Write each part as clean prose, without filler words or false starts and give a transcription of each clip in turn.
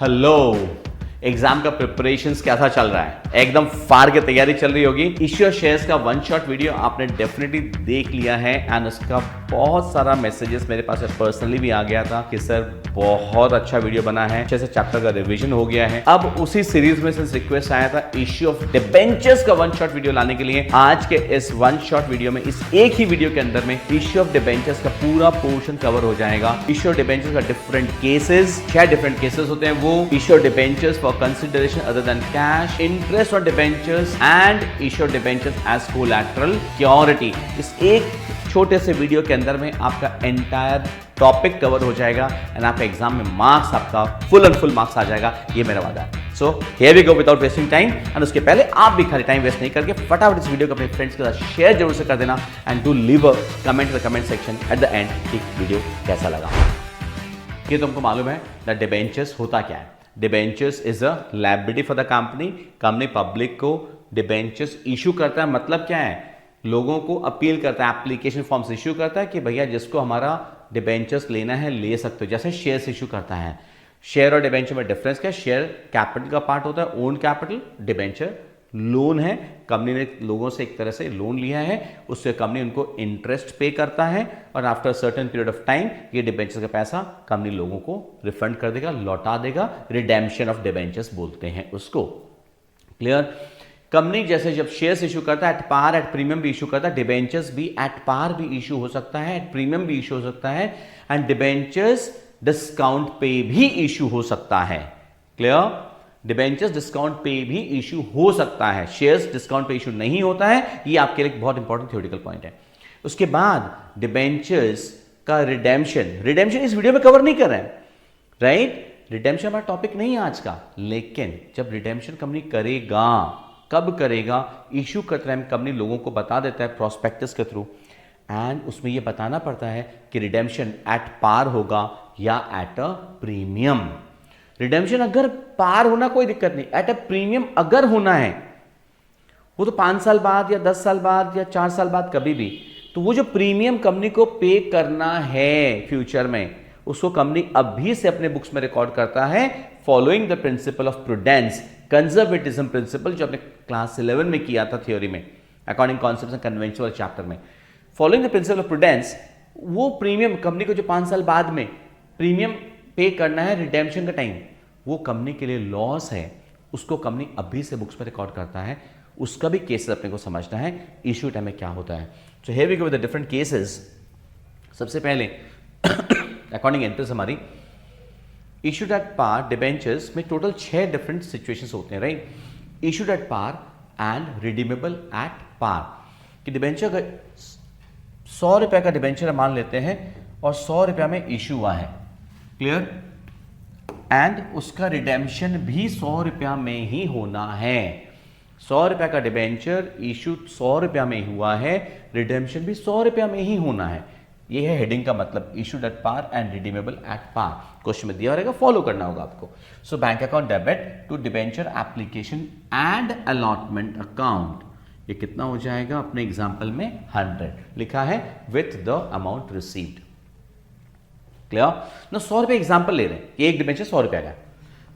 Hello, exam का preparations कैसा चल रहा है? एकदम फाड़ के तैयारी चल रही होगी। इश्यू शेयर्स का वन शॉट वीडियो आपने डेफिनेटली देख लिया है एंड उसका बहुत सारा मैसेजेस मेरे पास पर्सनली भी आ गया था कि सर बहुत अच्छा वीडियो बना है, अच्छे से चैप्टर का रिवीजन हो गया है। अब उसी सीरीज में से रिक्वेस्ट आया था इश्यू ऑफ डिबेंचर्स का वन शॉट वीडियो लाने के लिए। आज के इस वन शॉट वीडियो में, इस एक ही वीडियो के अंदर में इश्यू ऑफ डिबेंचर्स का पूरा पोर्शन कवर हो जाएगा। इश्यू ऑफ डिबेंचर्स का डिफरेंट केसेस, 6 डिफरेंट केसेस होते हैं वो। Issue of debentures for consideration other than cash, interest on debentures and issue of debentures as collateral security. इस एक छोटे से वीडियो के अंदर में आपका एंटायर टॉपिक कवर हो जाएगा एंड आपका एग्जाम में मार्क्स, आपका फुल एंड फुल मार्क्स आ जाएगा, ये मेरा वादा है। So here we go without wasting time. And उसके पहले आप भी खाली टाइम वेस्ट नहीं करके फटाफट इस वीडियो को अपने फ्रेंड्स के साथ शेयर जरूर से कर देना and do leave a comment in the comment section at the end कि वीडियो कैसा लगा। ये तुमको मालूम है दैट डिबेंचर्स होता क्या है? Debentures is a liability for the company public को डिबेंचर्स इशू करता है। मतलब क्या है? लोगों को अपील करता है, एप्लीकेशन फॉर्म्स इश्यू करता है कि भैया जिसको हमारा डिबेंचर्स लेना है ले सकते हो। जैसे शेयर्स इशू करता है। शेयर और डिबेंचर में डिफरेंस क्या है? शेयर कैपिटल का पार्ट होता है, ओन कैपिटल। डिबेंचर लोन है, कंपनी ने लोगों से एक तरह से लोन लिया है, उससे कंपनी उनको इंटरेस्ट पे करता है और after certain period of time ये डिबेंचर का पैसा कंपनी लोगों को रिफंड कर देगा, लौटा देगा। रिडेम्पशन ऑफ डिबेंचर्स बोलते हैं उसको। क्लियर? कंपनी जैसे जब शेयर्स इशू करता है एट पार, एट प्रीमियम भी इशू करता है, डिबेंचर्स भी एट पार भी इशू हो सकता है, एट प्रीमियम भी इशू हो सकता है एंड डिबेंचर्स डिस्काउंट पे भी इशू हो सकता है। क्लियर? डिबेंचर्स डिस्काउंट पे भी इशू हो सकता है, शेयर्स डिस्काउंट पे इशू नहीं होता है। ये आपके लिए बहुत इंपॉर्टेंट थ्योरेटिकल पॉइंट है। उसके बाद डिबेंचर्स का रिडेम्पशन इस वीडियो में कवर नहीं कर रहे हैं, राइट? रिडेम्पशन हमारा टॉपिक नहीं है आज का, लेकिन जब रिडेम्पशन कंपनी करेगा, कब करेगा? इशू करते टाइम कंपनी लोगों को बता देता है प्रोस्पेक्टस के थ्रू एंड उसमें यह बताना पड़ता है कि रिडेम्पशन एट पार होगा या एट अ प्रीमियम। रिडेम्पशन अगर पार होना कोई दिक्कत नहीं, एट अ प्रीमियम अगर होना है वो तो 5 साल बाद या 10 साल बाद या 4 साल बाद कभी भी, तो वो जो प्रीमियम कंपनी को पे करना है फ्यूचर में, उसको कंपनी अभी से अपने बुक्स में रिकॉर्ड करता है following the principle of prudence, conservatism principle जो आपने क्लास 11 में किया था थ्योरी में, accounting concepts and convention chapter में। Following the principle of prudence, वो प्रीमियम कंपनी को जो 5 साल बाद में प्रीमियम पे करना है रिडेम्पशन का टाइम, वो कंपनी के लिए लॉस है, उसको कंपनी अभी से बुक्स में रिकॉर्ड करता है। उसका भी केसेस अपने को समझना है, इश्यू टाइम में क्या होता है। So here we go with the different cases. सबसे पहले अकॉर्डिंग एंट्रीज हमारी इशूड एट पार डिबेंचर्स में टोटल 6 डिफरेंट सिचुएशंस होते हैं, right? Issued at par and redeemable at par. कि डिबेंचर का 100 रुपए का डिबेंचर मान लेते हैं और 100 रुपया में इशू हुआ है। क्लियर? एंड उसका रिडेम्पशन भी 100 रुपया में ही होना है। 100 रुपया का डिबेंचर इशू 100 रुपया में हुआ है, रिडेम्पशन भी 100 रुपया में ही होना है। ये है हेडिंग का मतलब, issued at par and redeemable at par. Question में दिया रहेगा, फॉलो करना होगा आपको। So bank account debit to debenture application and allotment account, ये कितना हो जाएगा? अपने एग्जांपल में 100 लिखा है with the amount received. Clear ना? 100 रुपए एग्जांपल ले रहे हैं, एक डिबेंचर 100 रुपए का।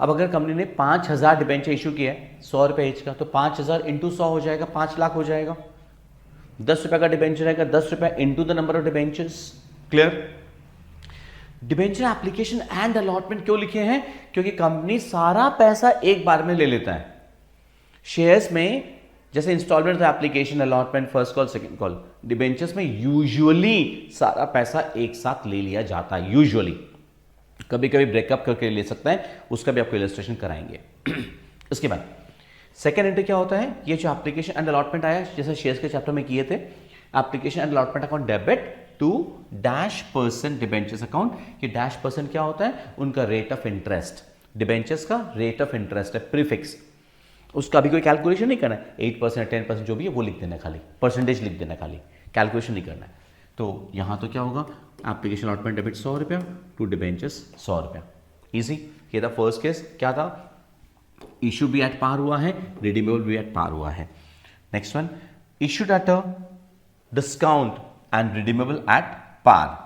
अब अगर कंपनी ने 5000 डिबेंचर इशू किया है 100 रुपए एच का, तो 5000 इंटू 100 हो जाएगा, 5 लाख हो जाएगा। 10 रुपए का डिबेंचर रहेगा, 10 रुपए into the number of debentures. Clear? Debenture application and allotment क्यों लिखे हैं? क्योंकि कंपनी सारा पैसा एक बार में ले लेता है। शेयर्स में जैसे instalment application, allotment, first call, second call, debentures में यूजुअली सारा पैसा एक साथ ले लिया जाता है। यूजुअली, कभी कभी ब्रेकअप करके ले सकता है, उसका भी आपको इलस्ट्रेशन कराएंगे। उसके बाद सेकेंड एंट्री क्या होता है? ये जो एप्लीकेशन एंड अलॉटमेंट आया, जैसे शेयर्स के चैप्टर में किए थे, application and allotment account debit to dash percent debentures account. ये डैश परसेंट क्या होता है? उनका रेट ऑफ इंटरेस्ट, डिबेंचर्स का रेट ऑफ इंटरेस्ट है, प्रीफिक्स। उसका भी कोई कैलकुलेशन नहीं करना है, 8% 10% जो भी है वो लिख देना, खाली परसेंटेज लिख देना, खाली कैलकुलेशन नहीं करना है। तो यहां तो क्या होगा? एप्लीकेशन अलॉटमेंट डेबिट 100 रुपया टू डिबेंचर्स 100 रुपया। इजी। ये था फर्स्ट केस। क्या था? इशू भी एट पार हुआ है, रिडीमेबल भी एट पार हुआ है। Next one, issued at a discount and redeemable at par.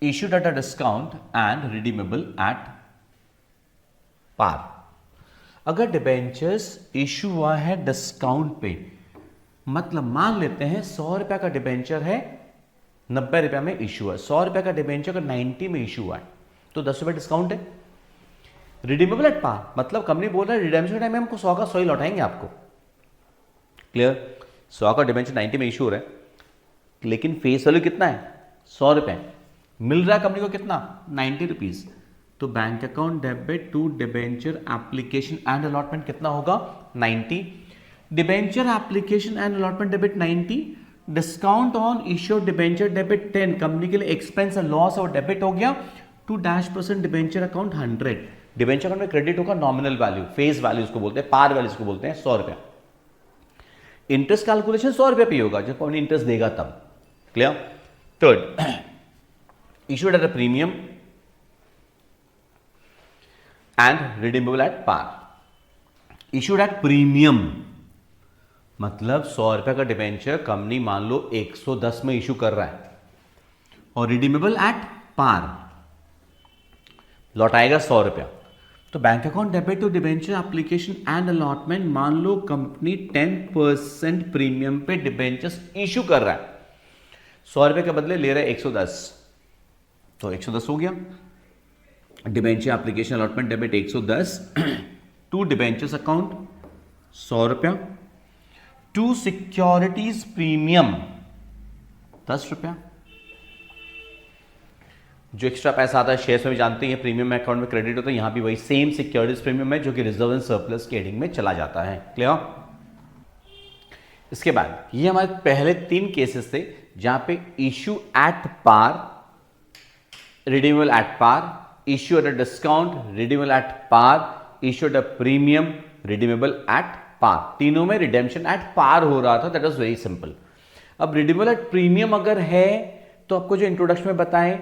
Issued at a discount and redeemable at par. अगर डिबेंचर्स इशू हुआ है डिस्काउंट पे, मतलब मान लेते हैं 100 रुपए का डिबेंचर है, 90 रुपए में इशू है। 100 रुपए का डिबेंचर अगर 90 में इशू हुआ है तो 10 रुपए डिस्काउंट है। रिडीमेबल एट पार, मतलब कंपनी बोल रहा है रिडेम्पशन टाइम में हमको 100 का 100 ही लौटाएंगे आपको। क्लियर? 100 का डिबेंचर 90 में इशू हो रहा है, लेकिन फेस वैल्यू कितना है? 100 रुपए। मिल रहा है कंपनी को कितना? 90 रुपीज। तो bank account debit to debenture application and allotment कितना होगा? 90। Debenture application and allotment debit 90, discount on issue debenture debit 10, company के लिए एक्सपेंस और लॉस और डेबिट हो गया। 2% डिबेंचर अकाउंट 100, डिबेंचर अकाउंट में क्रेडिट होगा नॉमिनल वैल्यू, फेस वैल्यू उसको बोलते हैं, पार वैल्यू उसको बोलते हैं, 100 रुपया। इंटरेस्ट कैलकुलेशन 100 रुपया पे होगा जब कंपनी इंटरेस्ट देगा तब। Clear? Third, issued at a premium and redeemable at par. Issued at premium मतलब 100 रुपए का डिबेंचर कंपनी मान लो 110 में इशू कर रहा है, और रिडीमेबल एट पार लौटाएगा 100 रुपया। तो bank account debit to debenture application and allotment, मान लो कंपनी 10% प्रीमियम पे डिबेंचर्स इशू कर रहा है, 100 रुपए के बदले ले रहा है 110, तो 110 हो गया। Debenture application allotment debit 110 to debentures account 100 रुपया, टू सिक्योरिटीज प्रीमियम 10 रुपया। जो एक्स्ट्रा पैसा आता है शेयर्स में भी जानते हैं प्रीमियम अकाउंट में क्रेडिट होता है, यहां भी वही सेम सिक्योरिटीज प्रीमियम है जो कि रिजर्व एंड सरप्लस के हेडिंग में चला जाता है। क्लियर? इसके बाद ये हमारे पहले 3 केसेस थे जहां पे issue at par, redeemable at par, issue at a discount, redeemable at par, issue at a premium, redeemable at par. तीनों में रिडेम्पशन एट पार हो रहा था, दैट वाज वेरी सिंपल। अब रिडीमेबल एट प्रीमियम अगर है तो आपको जो इंट्रोडक्शन में बताएं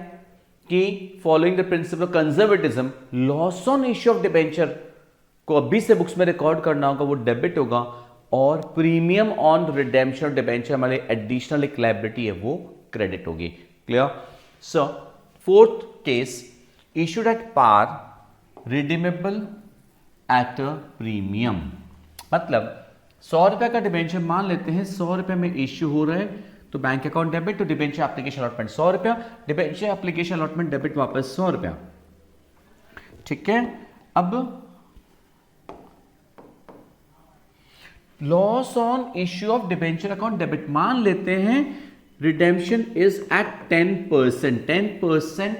कि following the principle of conservatism, loss on issue of debenture को अभी से बुक्स में रिकॉर्ड करना होगा, वो डेबिट होगा, और premium on redemption of debenture हमारे एडिशनल एक लायबिलिटी है वो क्रेडिट होगी। Clear? So fourth case, issued at par, redeemable at a premium, मतलब 100 रुपए का डिबेंचर मान लेते हैं 100 रुपए में इश्यू हो रहा है, तो bank account debit to debenture application allotment 100 रुपया, डिबेंचर एप्लीकेशन अलॉटमेंट डेबिट वापस 100 रुपया। ठीक है? अब loss on issue of debenture account debit मान लेते हैं रिडेम्पशन इज एट 10%, 10%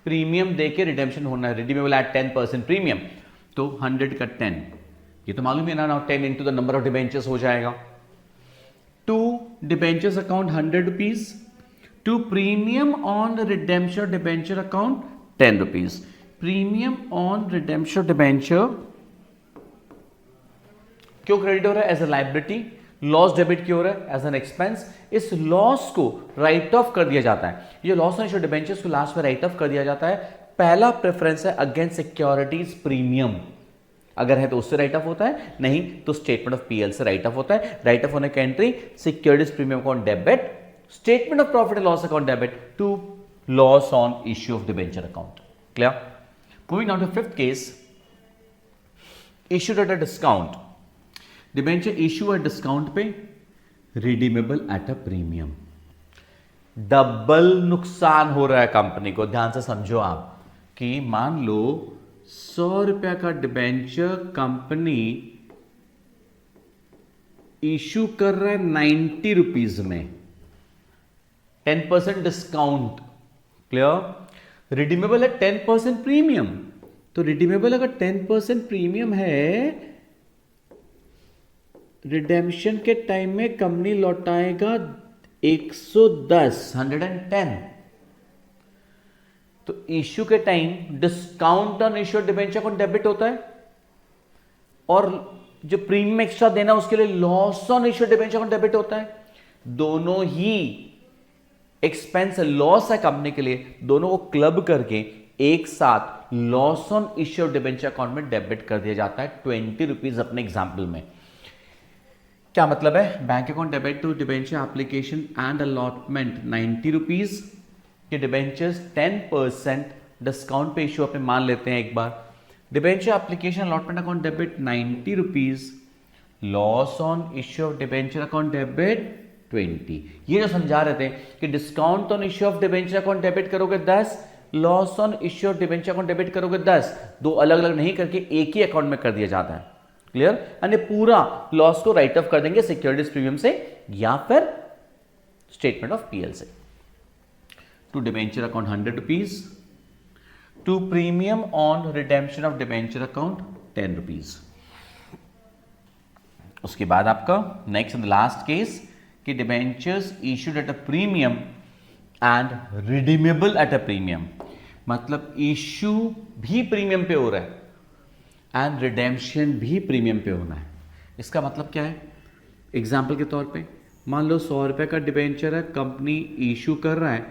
प्रीमियम देके रिडेम्पशन होना है, रिडीमेबल एट 10% प्रीमियम, तो 100 का 10, ये तो मालूम है ना, 10 into the number of debentures हो जाएगा। To debentures account 100 rupees, to premium on redemption debenture account 10 rupees. Premium on redemption debenture क्यों क्रेडिट हो रहा है? As a liability. Loss debit क्यों हो रहा है? As an expense. इस लॉस को राइट ऑफ कर दिया जाता है, ये लॉस ऑन इश्यू डिबेंचर्स को लास्ट में राइट ऑफ कर दिया जाता है। पहला प्रेफरेंस है अगेंस्ट सिक्योरिटीज प्रीमियम, अगर है तो उससे राइट ऑफ होता है, नहीं तो स्टेटमेंट ऑफ पीएल से राइट ऑफ होता है। राइट ऑफ होने का entry securities premium account debit, statement of profit and loss account debit to loss on issue of debenture account. Clear? Moving on to fifth case, issued at a discount, debenture issue at discount पे, redeemable at a premium. Double नुकसान हो रहा है company को, ध्यान से समझो आप कि मान लो 100 रुपया का डिबेंचर कंपनी इशू कर रहा है 90 रुपीज में, 10% डिस्काउंट। क्लियर? रिडीमेबल है 10% प्रीमियम, तो रिडीमेबल अगर 10% प्रीमियम है, रिडेम्पशन के टाइम में कंपनी लौटाएगा 110, 110। तो इश्यू के time discount on issue debenture को डेबिट होता है, और जो प्रीमियम एक्स्ट्रा देना उसके लिए लॉस ऑन इश्यू डिबेंचर को डेबिट होता है। दोनों ही एक्सपेंस लॉस है कंपनी के लिए, दोनों को क्लब करके एक साथ loss on issue debenture account में डेबिट कर दिया जाता है 20 रुपीज अपने एग्जाम्पल में। क्या मतलब है? Bank account debit to debenture application and allotment 90 rupees के डिबेंचर्स 10% डिस्काउंट पे इश्यू अपने मान लेते हैं एक बार, debenture application allotment account debit 90 rupees, loss on issue of debenture account debit 20। ये जो समझा रहे थे कि discount on issue of debenture account debit करोगे 10, loss on issue of debenture account debit करोगे 10, दो अलग अलग नहीं करके एक ही अकाउंट में कर दिया जाता है। क्लियर? यानी पूरा लॉस को राइट ऑफ कर देंगे सिक्योरिटीज प्रीमियम से या फिर स्टेटमेंट ऑफ पीएल से। To debenture account 100 rupees, to premium on redemption of debenture account 10 rupees. उसके बाद आपका नेक्स्ट एंड लास्ट केस कि debentures issued at a premium and redeemable at a premium, मतलब issue भी प्रीमियम पे हो रहा है एंड रिडेम्पशन भी प्रीमियम पे होना है। इसका मतलब क्या है? एग्जाम्पल के तौर पे मान लो 100 रुपए का डिबेंचर है, कंपनी इशू कर रहा है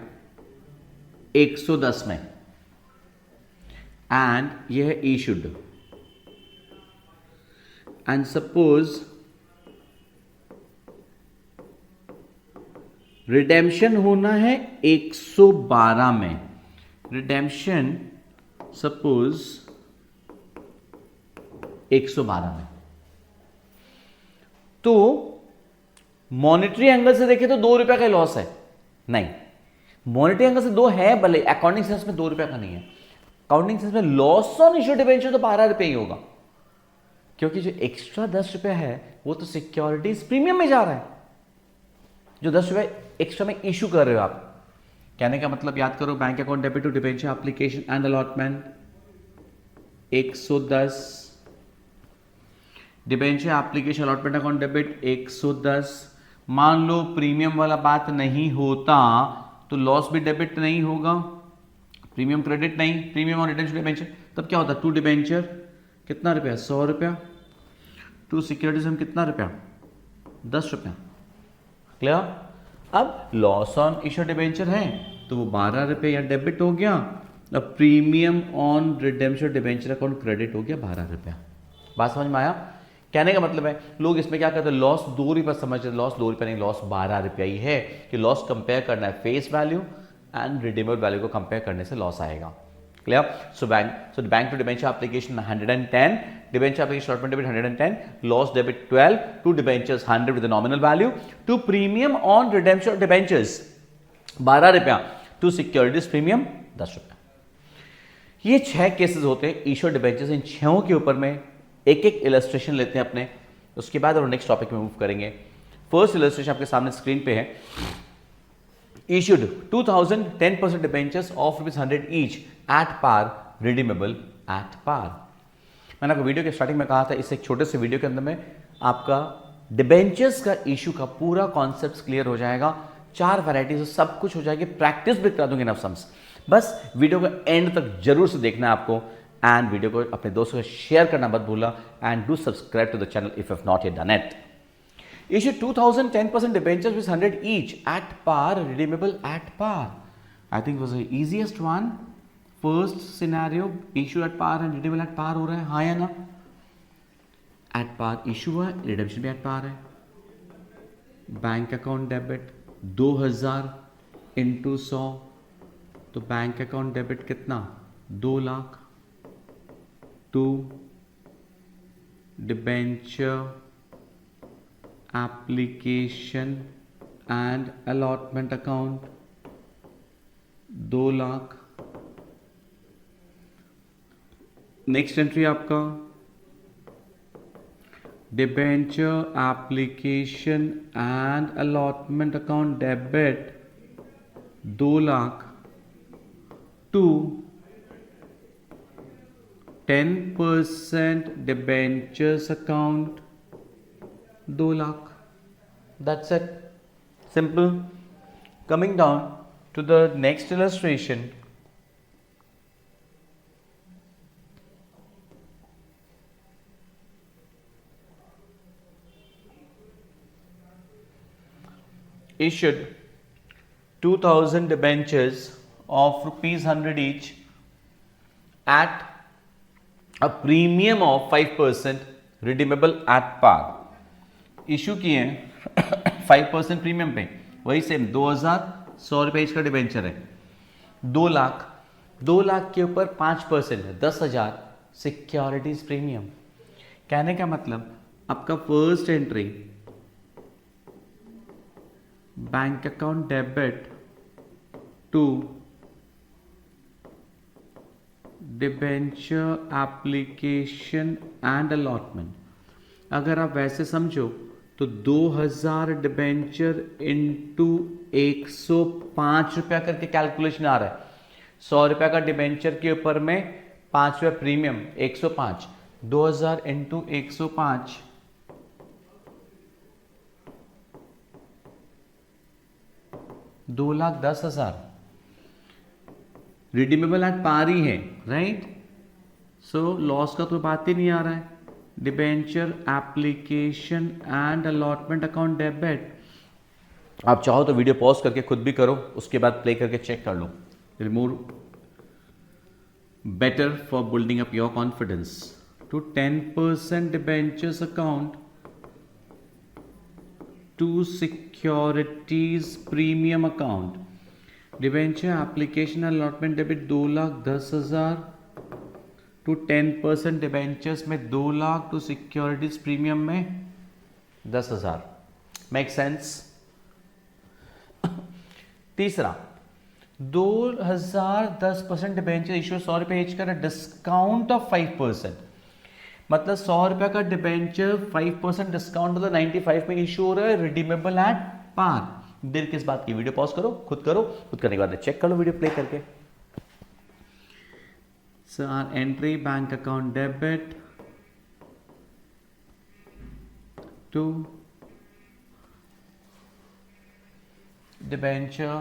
110 में एंड यह है इशूड, एंड सपोज रिडेम्पशन होना है 112 में, रिडेम्पशन सपोज 112 में, तो मॉनेटरी एंगल से देखें तो 2 रुपए का लॉस है। नहीं, मॉनेटरी एंगल से 2 है भले, अकाउंटिंग सेंस में 2 रुपए का नहीं है। अकाउंटिंग सेंस में लॉस ऑन इश्यू डिबेंचर तो 12 रुपए ही होगा, क्योंकि जो एक्स्ट्रा 10 रुपए है वो तो सिक्योरिटीज प्रीमियम में जा रहा है, जो 10 रुपए एक्स्ट्रा में इशू कर रहे हो आप। कहने का मतलब याद करो, bank account debit to debenture application and allotment 110, debenture application allotment account debit 110। मान लो प्रीमियम वाला बात नहीं होता तो लॉस भी डेबिट नहीं होगा, प्रीमियम क्रेडिट नहीं, प्रीमियम और रिटेंशन डिबेंचर, तब क्या होता है? टू डिबेंचर कितना रुपया? 100 रुपया, टू सिक्योरिटीज कितना रुपया? 10 रुपया। क्लियर? अब लॉस ऑन इश्यू डिबेंचर है तो वो 12 रुपये या डेबिट हो गया, अब premium on redemption debenture account credit हो गया 12 रुपया। बात समझ में आया? कहने का मतलब है लोग इसमें क्या करते हैं, लॉस 2 रुपये समझते हैं, लॉस 2 रुपये नहीं, लॉस 12 रुपया ही है कि लॉस कंपेयर करना है face value and redeemable value को कंपेयर करने से लॉस आएगा। Clear? So bank to debenture application 110, debenture application allotment debit 110, loss debit 12, to debentures 100 with nominal value, to premium on redemption of debentures 12 रुपया, to securities premium 10 रुपया। ये 6 cases होते हैं issue debentures. इन 6 के ऊपर में एक एक इलस्ट्रेशन लेते हैं अपने, उसके बाद हम नेक्स्ट टॉपिक में मूव करेंगे। फर्स्ट इलस्ट्रेशन आपके सामने स्क्रीन पे है। Issued 2000 10% debentures of ₹100 each at par, redeemable at par. मैंने आपको वीडियो के स्टार्टिंग में कहा था, इस एक छोटे से वीडियो के अंदर में आपका डिबेंचर्स का इशू का पूरा कॉन्सेप्ट क्लियर हो जाएगा, 4 वैरायटीज सब कुछ हो जाएगी, प्रैक्टिस भी करा दूंगे इन सम्स। बस वीडियो को एंड तक जरूर से देखना है आपको, एंड वीडियो को अपने दोस्तों से शेयर करना मत भूलना, and do subscribe to the channel if you have not yet done it. Issue 2000 10% debentures with 100 each at par, redeemable at par. I think was the easiest one. First scenario, issue at par and redeemable at par हो रहा है, हाँ या ना? At par issue है, redemption भी at par है। Bank account debit 2000 into 100, तो बैंक अकाउंट डेबिट कितना? 2 lakh. To debenture application and allotment account 2 lakh. Next entry आपका debenture application and allotment account debit 2 lakh to 10% debentures account 2 lakh. That's it. Simple. Coming down to the next illustration. Issued 2000 debentures of ₹100 each at a premium of 5%, redeemable at par. Issue किए हैं 5% premium पे, वही same 2000 100 रुपये का debenture है, 2 लाख। 2 लाख के ऊपर 5% है 10,000, सिक्योरिटीज प्रीमियम। कहने का मतलब आपका first entry bank account debit to debenture application and allotment. अगर आप वैसे समझो तो 2000 डिबेंचर इंटू 105 रुपया करके कैलकुलेशन आ रहा है। 100 रुपया का डिबेंचर के ऊपर में 5 रुपया premium, 105, 2000 into 105, 2,10,000 redeemable at par ही है, राइट। सो लॉस का तो बात ही नहीं आ रहा है। Debenture application and allotment account debit. आप चाहो तो वीडियो पॉज करके खुद भी करो, उसके बाद प्ले करके चेक कर लो। Remove better for building up your confidence to 10% debentures account to securities premium account. Debenture application allotment debit 2,10,000 to 10% debentures में 2 लाख, टू सिक्योरिटीज प्रीमियम में 10,000। Make sense. तीसरा, 2,010% डिबेंचर इश्यू 100 रुपये एच का डिस्काउंट ऑफ 5%। मतलब 100 रुपये का डिबेंचर 5% डिस्काउंट मतलब 95 में इश्यू हो रहा है, रिडीमेबल एट पार। देर किस बात की, वीडियो पॉज करो, खुद करने के बाद चेक कर लो वीडियो प्ले करके। So our entry bank account debit to debenture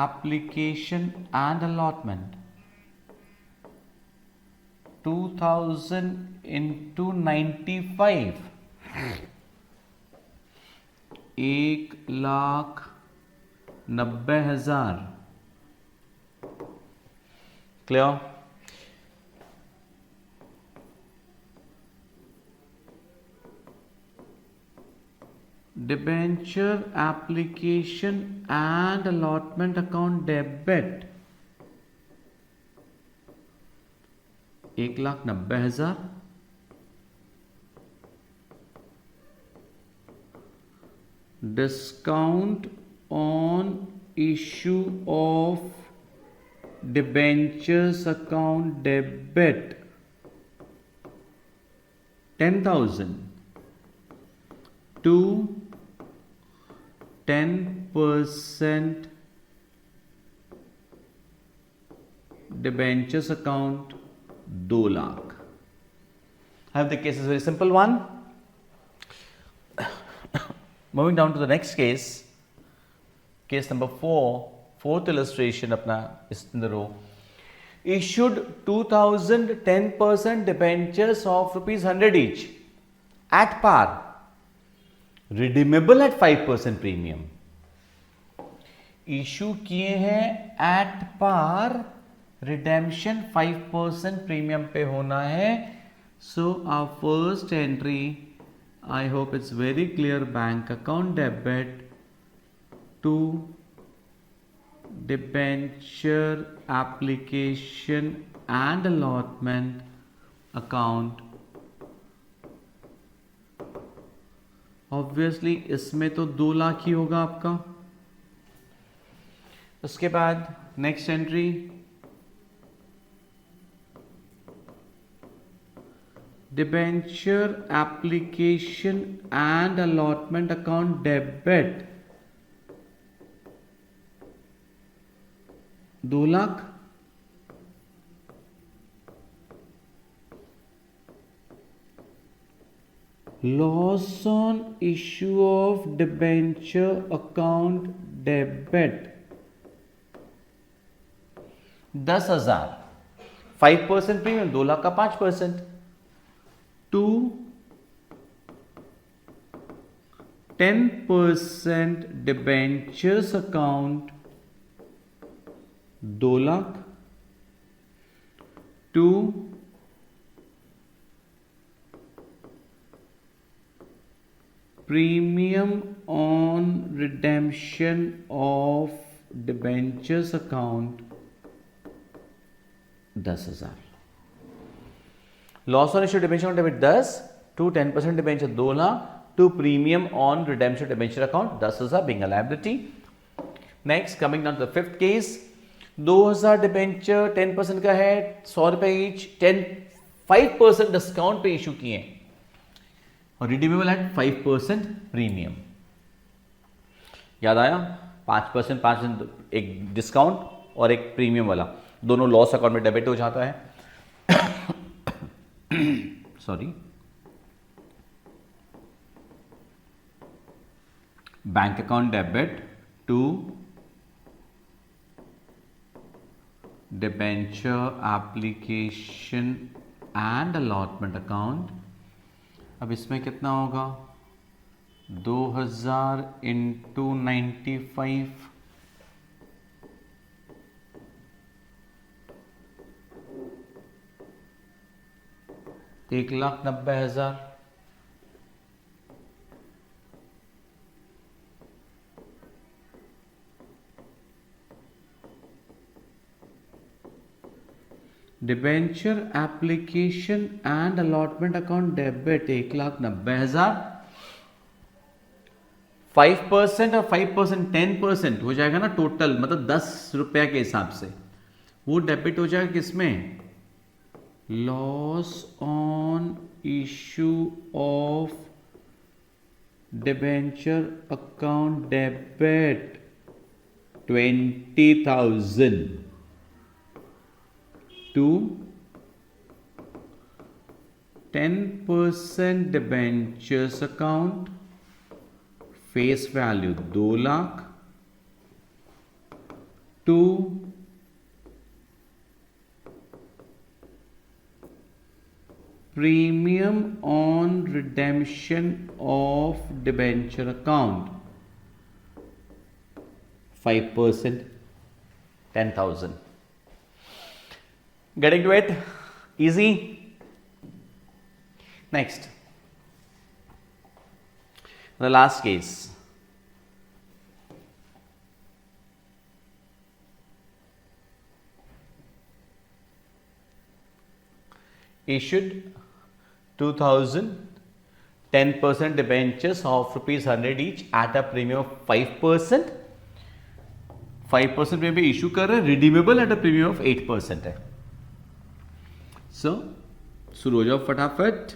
application and allotment 2,000 into 95, 1,90,000। Clear. Debenture application and allotment account debit 1,90,000। Discount on issue of debentures account debit 10,000 to 10% debentures account 2 lakh। I have the case is very simple one। Moving down to the next case, case number 4, fourth illustration अपना in the row। Issued 2,000 10% debentures of ₹100 each at par, redeemable at 5% premium। Issue किए हैं at par, redemption 5% premium पे होना है। So our first entry, I hope it's very clear, bank account debit to debenture application and allotment account। Obviously इसमें तो 2 लाख ही होगा आपका। उसके बाद next entry, debenture application and allotment account debit 2 lakh. Loss on issue of debenture account debit 10,000, 5% premium, 2 lakh का 5%, to 10% debentures account 2 lakh, to premium on redemption of debentures account 10,000। Loss on issue debenture debit 10 to 10% debenture 2 lakh to premium on redemption debenture account 10,000 being a liability. Next coming down to the fifth case, 2,000 debenture 10% का है, 100 रुपए each, 5% discount पे issue किए और redeemable eight 5% premium. याद आया, 5%, 5% एक discount और एक प्रीमियम वाला, दोनों लॉस अकाउंट में डेबिट हो जाता है। Sorry, bank account debit to debenture application and allotment account. अब इसमें कितना होगा, 2,000 इंटू 95, एक 1,90,000। Debenture application and allotment account debit 1,90,000। 5% और 5% 10% हो जाएगा ना टोटल, मतलब 10 रुपया के हिसाब से वो डेबिट हो जाएगा किसमें, loss on issue of debenture account debit 20,000 to 10% debentures account, face value 2 lakh to premium on redemption of debenture account 5%, 10,000. Getting to it? Easy? Next. The last case. Issued 2,000 10% debentures of ₹100 each at a premium of 5%. 5% में भी issue कर रहे हैं, redeemable at a premium of 8% है। सो शुरू हो जाओ फटाफट।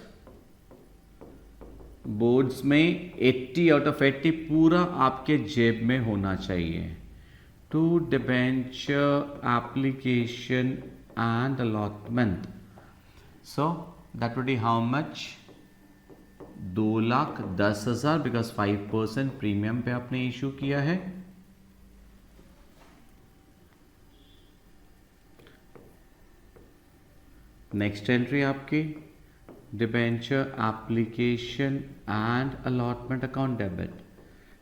बोर्ड्स में 80 आउट ऑफ 80 पूरा आपके जेब में होना चाहिए। To debenture application and allotment, so that would be how much, 2,10,000 because 5% premium पे आपने इशू किया है। नेक्स्ट एंट्री आपकी debenture application and allotment account debit.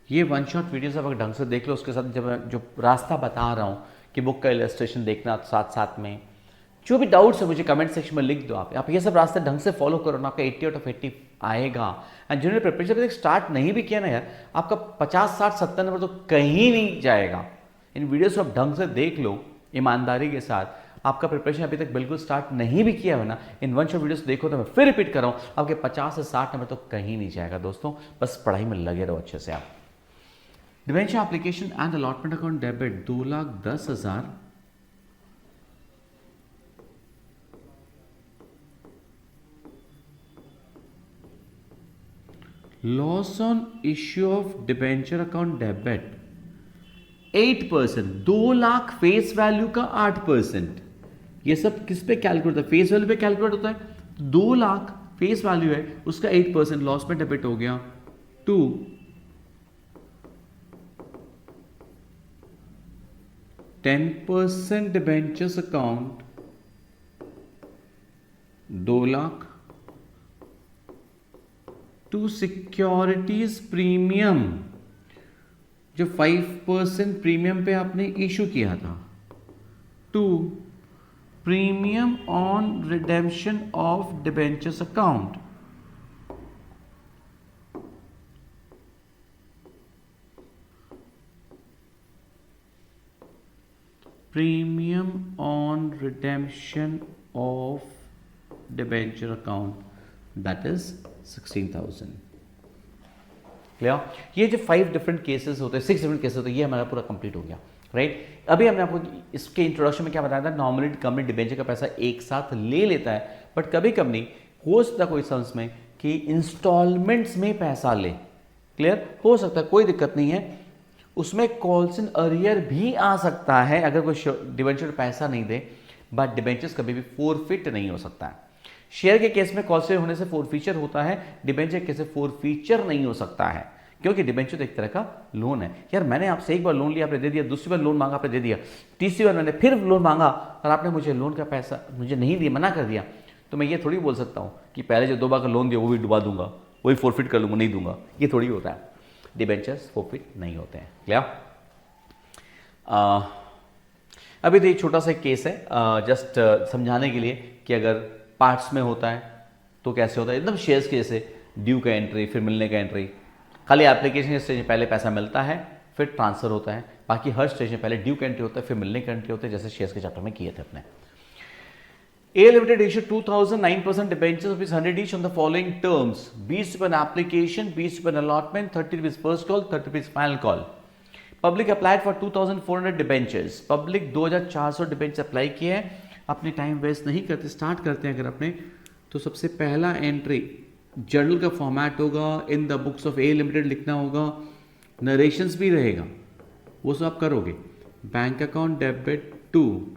ये वन शॉट वीडियोस आप ढंग से देख लो, उसके साथ जब जो रास्ता बता रहा हूँ कि बुक का इलस्ट्रेशन देखना साथ साथ में, जो भी डाउट्स है मुझे कमेंट सेक्शन में लिख दो। आप ये सब रास्ते ढंग से फॉलो करो ना, आपका 80 आउट ऑफ 80 आएगा। एंड जिन्होंने प्रिपरेशन अभी तक स्टार्ट नहीं भी किया ना यार, आपका 50, 60, 70 नंबर तो कहीं नहीं जाएगा। इन वीडियोस को आप ढंग से देख लो ईमानदारी के साथ। आपका प्रिपरेशन अभी तक बिल्कुल स्टार्ट नहीं भी किया है ना, इन वन शॉट वीडियोस देखो तो मैं फिर रिपीट कर रहा हूँ, आपके 50 से 60 नंबर तो कहीं नहीं जाएगा दोस्तों। बस पढ़ाई में लगे रहो अच्छे से आप। Debenture application and allotment account debit 2,10,000, loss on issue of debenture account debit 8%, 2 lakh face value का 8%। ये सब किस पे कैलकुलेट होता है, फेस वैल्यू पे कैलकुलेट होता है। 2 लाख फेस वैल्यू है, उसका 8% लॉस में डेबिट हो गया to 10% debentures account 2 lakh to securities premium, जो 5% प्रीमियम पे आपने इशू किया था, to premium on redemption of debentures account. Premium on redemption of debenture account that is 16,000। Clear? ये जो 5 डिफरेंट केसेस होते हैं, 6 डिफरेंट केसेस होते हैं, ये हमारा पूरा कंप्लीट हो गया, राइट? अभी हमने आपको इसके इंट्रोडक्शन में क्या बताया था, नॉर्मली कंपनी डिबेंचर का पैसा एक साथ ले लेता है, बट कभी कभी हो सकता कोई सम्स में कि इंस्टॉलमेंट्स में पैसा ले। क्लियर? हो सकता है, कोई दिक्कत नहीं है, उसमें कॉल्स इन अरियर भी आ सकता है अगर कोई डिबेंचर पैसा नहीं दे, बट डिबेंचर्स कभी भी फोरफिट नहीं हो सकता है। शेयर के केस में कॉल्स होने से फोरफीचर होता है, डिबेंचर के केस में फोरफीचर नहीं हो सकता है, क्योंकि डिबेंचर तो एक तरह का लोन है। यार मैंने आपसे एक बार लोन लिया, आपने दे दिया, दूसरी बार लोन मांगा, आपने दे दिया, तीसरी बार मैंने फिर लोन मांगा और आपने मुझे लोन का पैसा मुझे नहीं दिया, मना कर दिया, तो मैं ये थोड़ी बोल सकता हूँ कि पहले जो 2 बार का लोन दिया वो भी डुबा दूंगा, वही फोरफिट कर लूंगा, नहीं दूंगा। ये थोड़ी होता है, डिबेंचर्स फोरफिट नहीं होते हैं। क्लियर? अभी तो ये छोटा सा केस है, जस्ट समझाने के लिए कि अगर पार्ट्स में होता है तो कैसे होता है, एकदम शेयर्स के जैसे ड्यू का एंट्री, फिर मिलने का एंट्री, खाली एप्लीकेशन स्टेज में पहले पैसा मिलता है फिर ट्रांसफर होता है, बाकी हर स्टेज में पहले ड्यू का एंट्री होता है फिर मिलने का एंट्री होता है, जैसे शेयर्स के चैप्टर में किए थे अपने। A Limited issued 2009% debentures rupees 100 each on the following terms: 20 रुपये an application, 20 रुपये an allotment, 30 rupees first call, 30 rupees final call. Public applied for 2,400 debentures. Public 2,400 debentures apply किए हैं। अपने टाइम वेस्ट नहीं करते, स्टार्ट करते हैं अगर अपने, तो सबसे पहला एंट्री जर्नल का फॉर्मेट होगा, in the books of A limited लिखना होगा, नरेशंस भी रहेगा, वो सब आप करोगे। Bank account debit to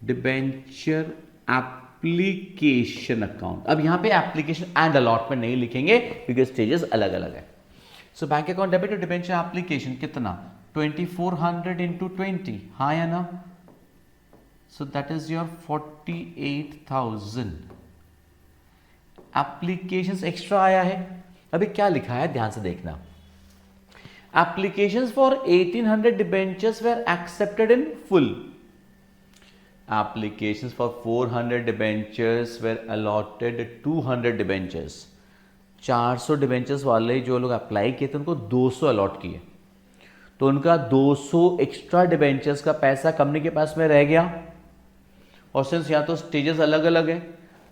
debenture application account. अब यहां पे एप्लीकेशन एंड अलॉटमेंट नहीं लिखेंगे क्योंकि स्टेजेस अलग अलग है। So bank account debit to debenture application कितना, 2400 इंटू 20, हाँ या ना? So that is your 48,000। Applications extra आया है, अभी क्या लिखा है ध्यान से देखना। Applications for 1800 debentures were accepted in full. Applications for 400 debentures were allotted 200 debentures. 400 debentures वाले जो लोग अप्लाई किए थे उनको 200 अलॉट किए, तो उनका 200 एक्स्ट्रा डिबेंचर्स का पैसा कंपनी के पास में रह गया। और सिंस यहाँ तो स्टेजेस अलग अलग है,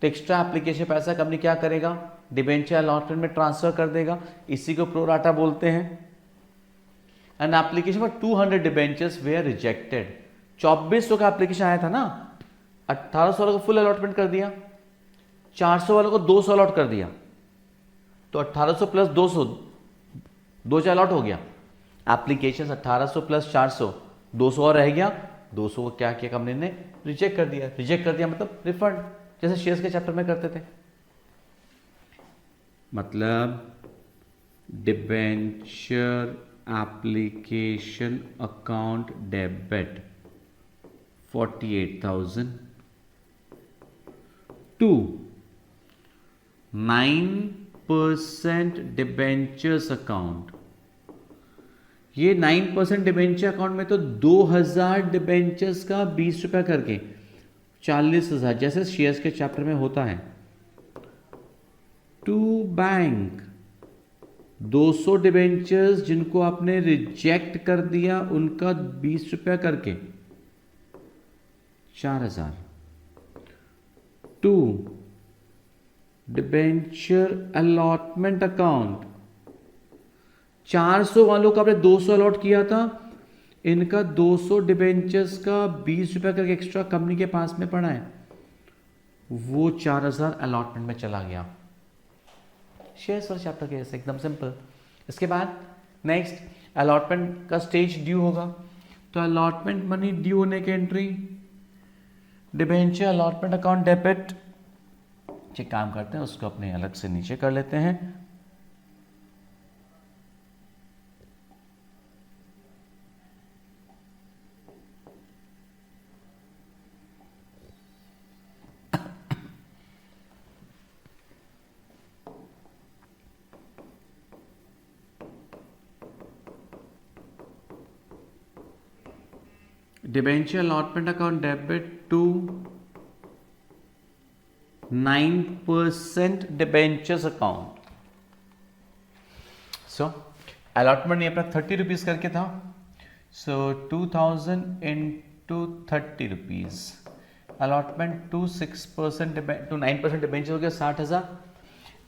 तो एक्स्ट्रा एप्लीकेशन पैसा कंपनी क्या करेगा, डिबेंचर अलॉटमेंट में ट्रांसफर कर देगा, इसी को प्रो राटा बोलते हैं। And application for 200 debentures were rejected. 2400 का एप्लीकेशन आया था ना, 1800 वालों को फुल अलॉटमेंट कर दिया, 400 वालों को 200 अलॉट कर दिया, तो 1800 प्लस 200 2 अलॉट हो गया। एप्लीकेशन 1800 प्लस 400 200 और रह गया, 200 को क्या किया कंपनी ने, रिजेक्ट कर दिया। रिजेक्ट कर दिया मतलब रिफंड, जैसे शेयर्स के चैप्टर में करते थे। मतलब debenture application account debit 48,000 to 9% debentures account. ये 9% डिबेंचर अकाउंट में तो 2,000 डिबेंचर्स का 20 रुपया करके 40,000, जैसे शेयर्स के चैप्टर में होता है। टू बैंक 200 डिबेंचर्स जिनको आपने रिजेक्ट कर दिया उनका 20 रुपया करके 4,000। टू डिबेंचर अलॉटमेंट अकाउंट 400 वालों का आपने 200 अलॉट किया था, इनका 200 डिबेंचर्स का 20 रुपया करके एक्स्ट्रा कंपनी के पास में पड़ा है, वो 4,000 अलॉटमेंट में चला गया। शेयर्स वाले चैप्टर के ऐसे एकदम सिंपल। इसके बाद नेक्स्ट अलॉटमेंट का स्टेज ड्यू होगा, तो अलॉटमेंट मनी ड्यू होने की entry debenture allotment account debit. एक काम करते हैं उसको अपने अलग से नीचे कर लेते हैं। Debenture allotment account debit to 9% debentures account. So allotment ये अपना 30 रुपीज करके था, so 2000 × to 30 rupees, allotment to 6% to 9% debenture हो गया 60,000।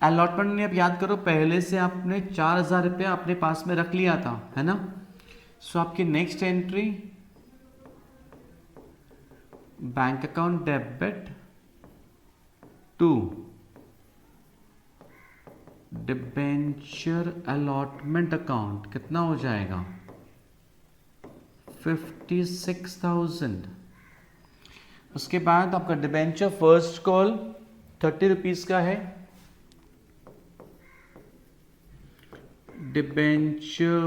अलॉटमेंट में अब याद करो पहले से आपने 4,000 रुपया अपने पास में रख लिया था, है ना। सो आपकी next entry bank account debit to debenture allotment account, कितना हो जाएगा 56,000। उसके बाद आपका डिबेंचर फर्स्ट कॉल 30 रुपीज का है, debenture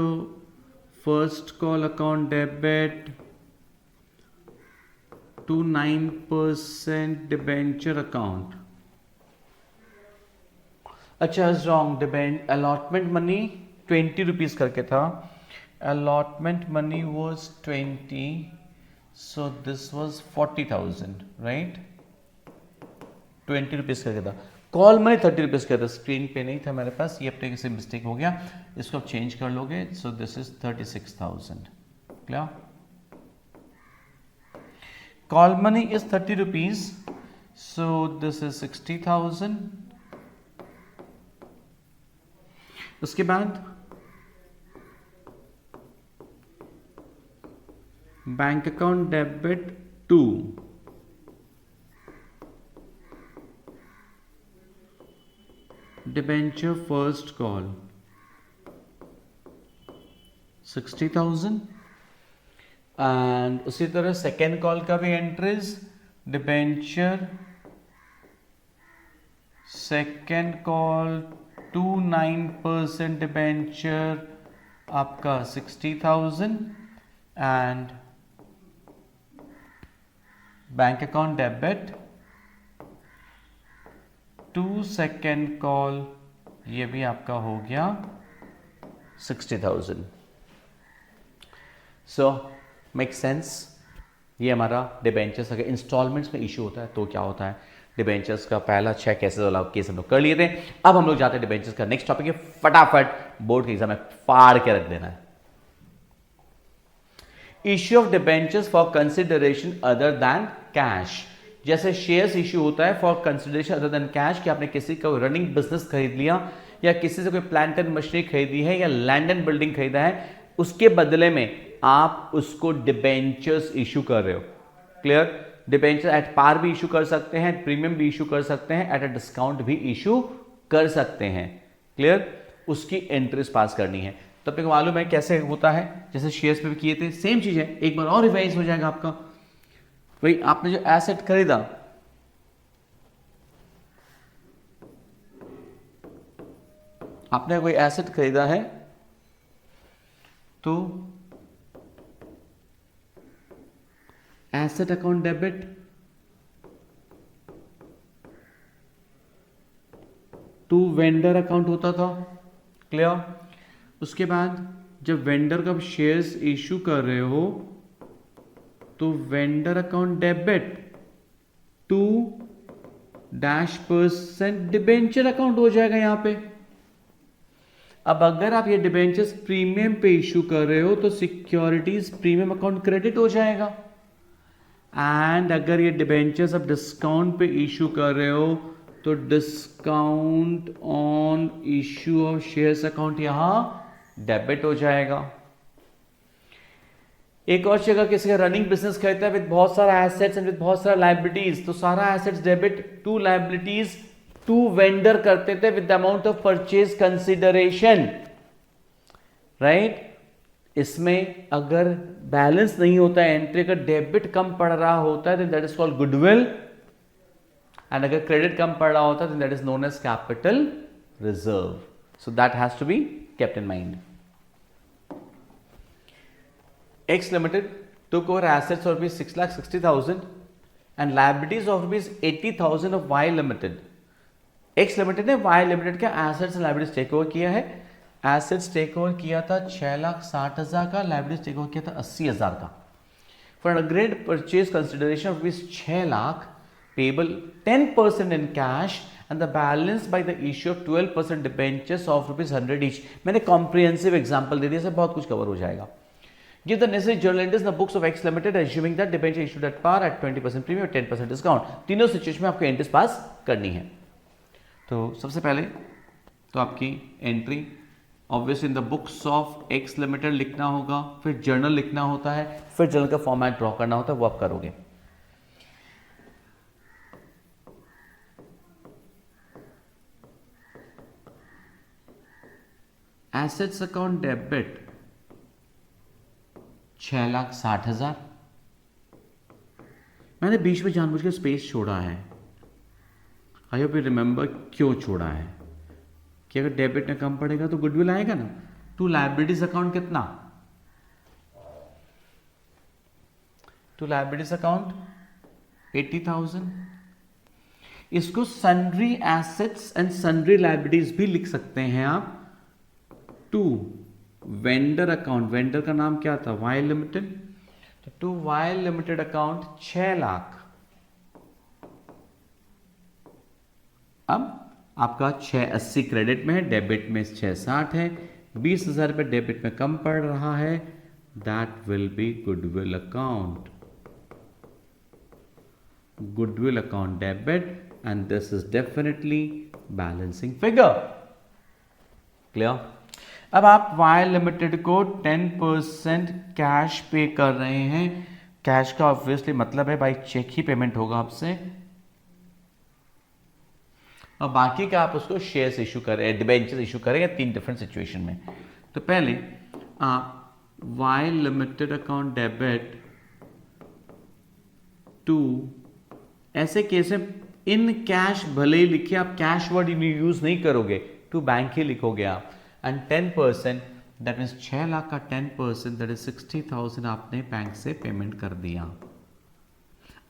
first call account debit to 9% debenture account. अच्छा wrong, debenture allotment money 20 rupees करके था, allotment money was 20, so this was 40,000, right? 20 rupees करके था, कॉल मनी 30 रुपीज़ का था, स्क्रीन पे नहीं था मेरे पास, ये अपने किसी मिस्टेक हो गया, इसको आप चेंज कर लोगे, so this is 36,000। Clear? Call money is 30 rupees, so this is 60,000। उसके बाद bank account debit to debenture first call 60,000। And उसी तरह सेकेंड कॉल का भी entries, debenture second call to 9% debenture आपका 60,000 and bank account debit to second call, ये भी आपका हो गया 60,000। So make sense. ये हमारा डिबेंचर्स अगर इंस्टॉलमेंट्स में इशू होता है तो क्या होता है, डिबेंचर्स का पहला 6 कैसे वाला केस हम लोग कर लिए थे। अब हम लोग जाते हैं डिबेंचर्स का नेक्स्ट टॉपिक है, फटाफट बोर्ड के एग्जाम में फाड़ के रख देना है। Issue of debentures for consideration other than cash. जैसे शेयर्स इश्यू होता है for consideration other than cash, कि आपने किसी का रनिंग बिजनेस खरीद लिया या किसी से कोई प्लांट एंड मशीनरी खरीदी है या लैंड एंड बिल्डिंग खरीदा है, उसके बदले में आप उसको डिबेंचर्स इशू कर रहे हो। क्लियर? डिबेंचर एट पार भी इशू कर सकते हैं, प्रीमियम भी इशू कर सकते हैं, एट अ डिस्काउंट भी इशू कर सकते हैं। क्लियर? उसकी एंट्रीज पास करनी है। तो अपने को मालूम है कैसे होता है, जैसे शेयर्स पे भी किए थे, सेम चीज है, एक बार और रिवाइज हो जाएगा आपका। भाई आपने जो एसेट खरीदा, आपने कोई एसेट खरीदा है तो asset account debit to vendor account होता था। क्लियर? उसके बाद जब वेंडर का शेयर्स इशू कर रहे हो तो vendor account debit to -% debenture account हो जाएगा यहां पे। अब अगर आप ये डिबेंचर्स प्रीमियम पे इशू कर रहे हो तो सिक्योरिटीज प्रीमियम अकाउंट क्रेडिट हो जाएगा। एंड अगर ये डिबेंचर्स आप डिस्काउंट पे इशू कर रहे हो तो discount on issue of shares account यहां डेबिट हो जाएगा। एक और जगह किसी का रनिंग बिजनेस खरीदता है विद बहुत सारा एसेट्स एंड विद बहुत सारा लाइबिलिटीज, तो सारा assets debit to liabilities to vendor करते थे with the amount of purchase consideration. Right? इसमें अगर बैलेंस नहीं होता है एंट्री, अगर डेबिट कम पड़ रहा होता है that is called goodwill, and अगर क्रेडिट कम पड़ रहा होता है that is known as capital reserve. So that has to be kept in mind. X Limited took over assets of rupees 6,60,000 and liabilities of rupees 80,000 of Y Limited. X Limited ने Y Limited के assets and liabilities take over किया है। assets take over किया था 6,60,000 का, liabilities take over किया था 80,000 का। For an agreed purchase consideration of rupees 6 lakh payable 10% in cash and the balance by the issue of 12% debentures of rupees 100 each। मैंने comprehensive example दे दिया, से बहुत कुछ कवर हो जाएगा। Give the necessary journal entries in the books of X Limited assuming that debenture issued at par at 20% premium और 10% discount. तीनों situation में आपको एंट्रीज पास करनी है। तो सबसे पहले तो आपकी entry obviously in the books of x limited लिखना होगा, फिर जर्नल लिखना होता है, फिर जर्नल का फॉर्मेट ड्रॉ करना होता है, वो आप करोगे। Assets account debit 6,60,000। मैंने बीच में जानबूझ के स्पेस छोड़ा है। आई होप यू रिमेंबर क्यों छोड़ा है कि अगर डेबिट में कम पड़ेगा तो गुडविल आएगा ना। टू लायबिलिटीज अकाउंट कितना, टू लायबिलिटीज अकाउंट 80,000। इसको sundry assets and sundry liabilities भी लिख सकते हैं आप। टू वेंडर अकाउंट, वेंडर का नाम क्या था, वाई लिमिटेड, तो to Y limited account 6 lakh. अब आपका 680 क्रेडिट में है, डेबिट में 660 है, 20,000 रुपये डेबिट में कम पड़ रहा है, that will be goodwill account, goodwill account debit and this is definitely balancing figure. Clear. अब आप वाई लिमिटेड को 10% कैश पे कर रहे हैं। कैश का ऑब्वियसली मतलब है भाई चेक ही पेमेंट होगा आपसे, और बाकी का आप उसको शेयर्स इशू करें, डिबेंचर्स इशू करेंगे 3 डिफरेंट सिचुएशन में। तो पहले आप Y limited account debit to, ऐसे केस में इन कैश भले ही लिखिए, आप कैश वर्ड यूज नहीं करोगे, टू बैंक ही लिखोगे आप। एंड 10% दैट मीन्स 6 लाख का 10% दैट इज 60,000 आपने बैंक से पेमेंट कर दिया।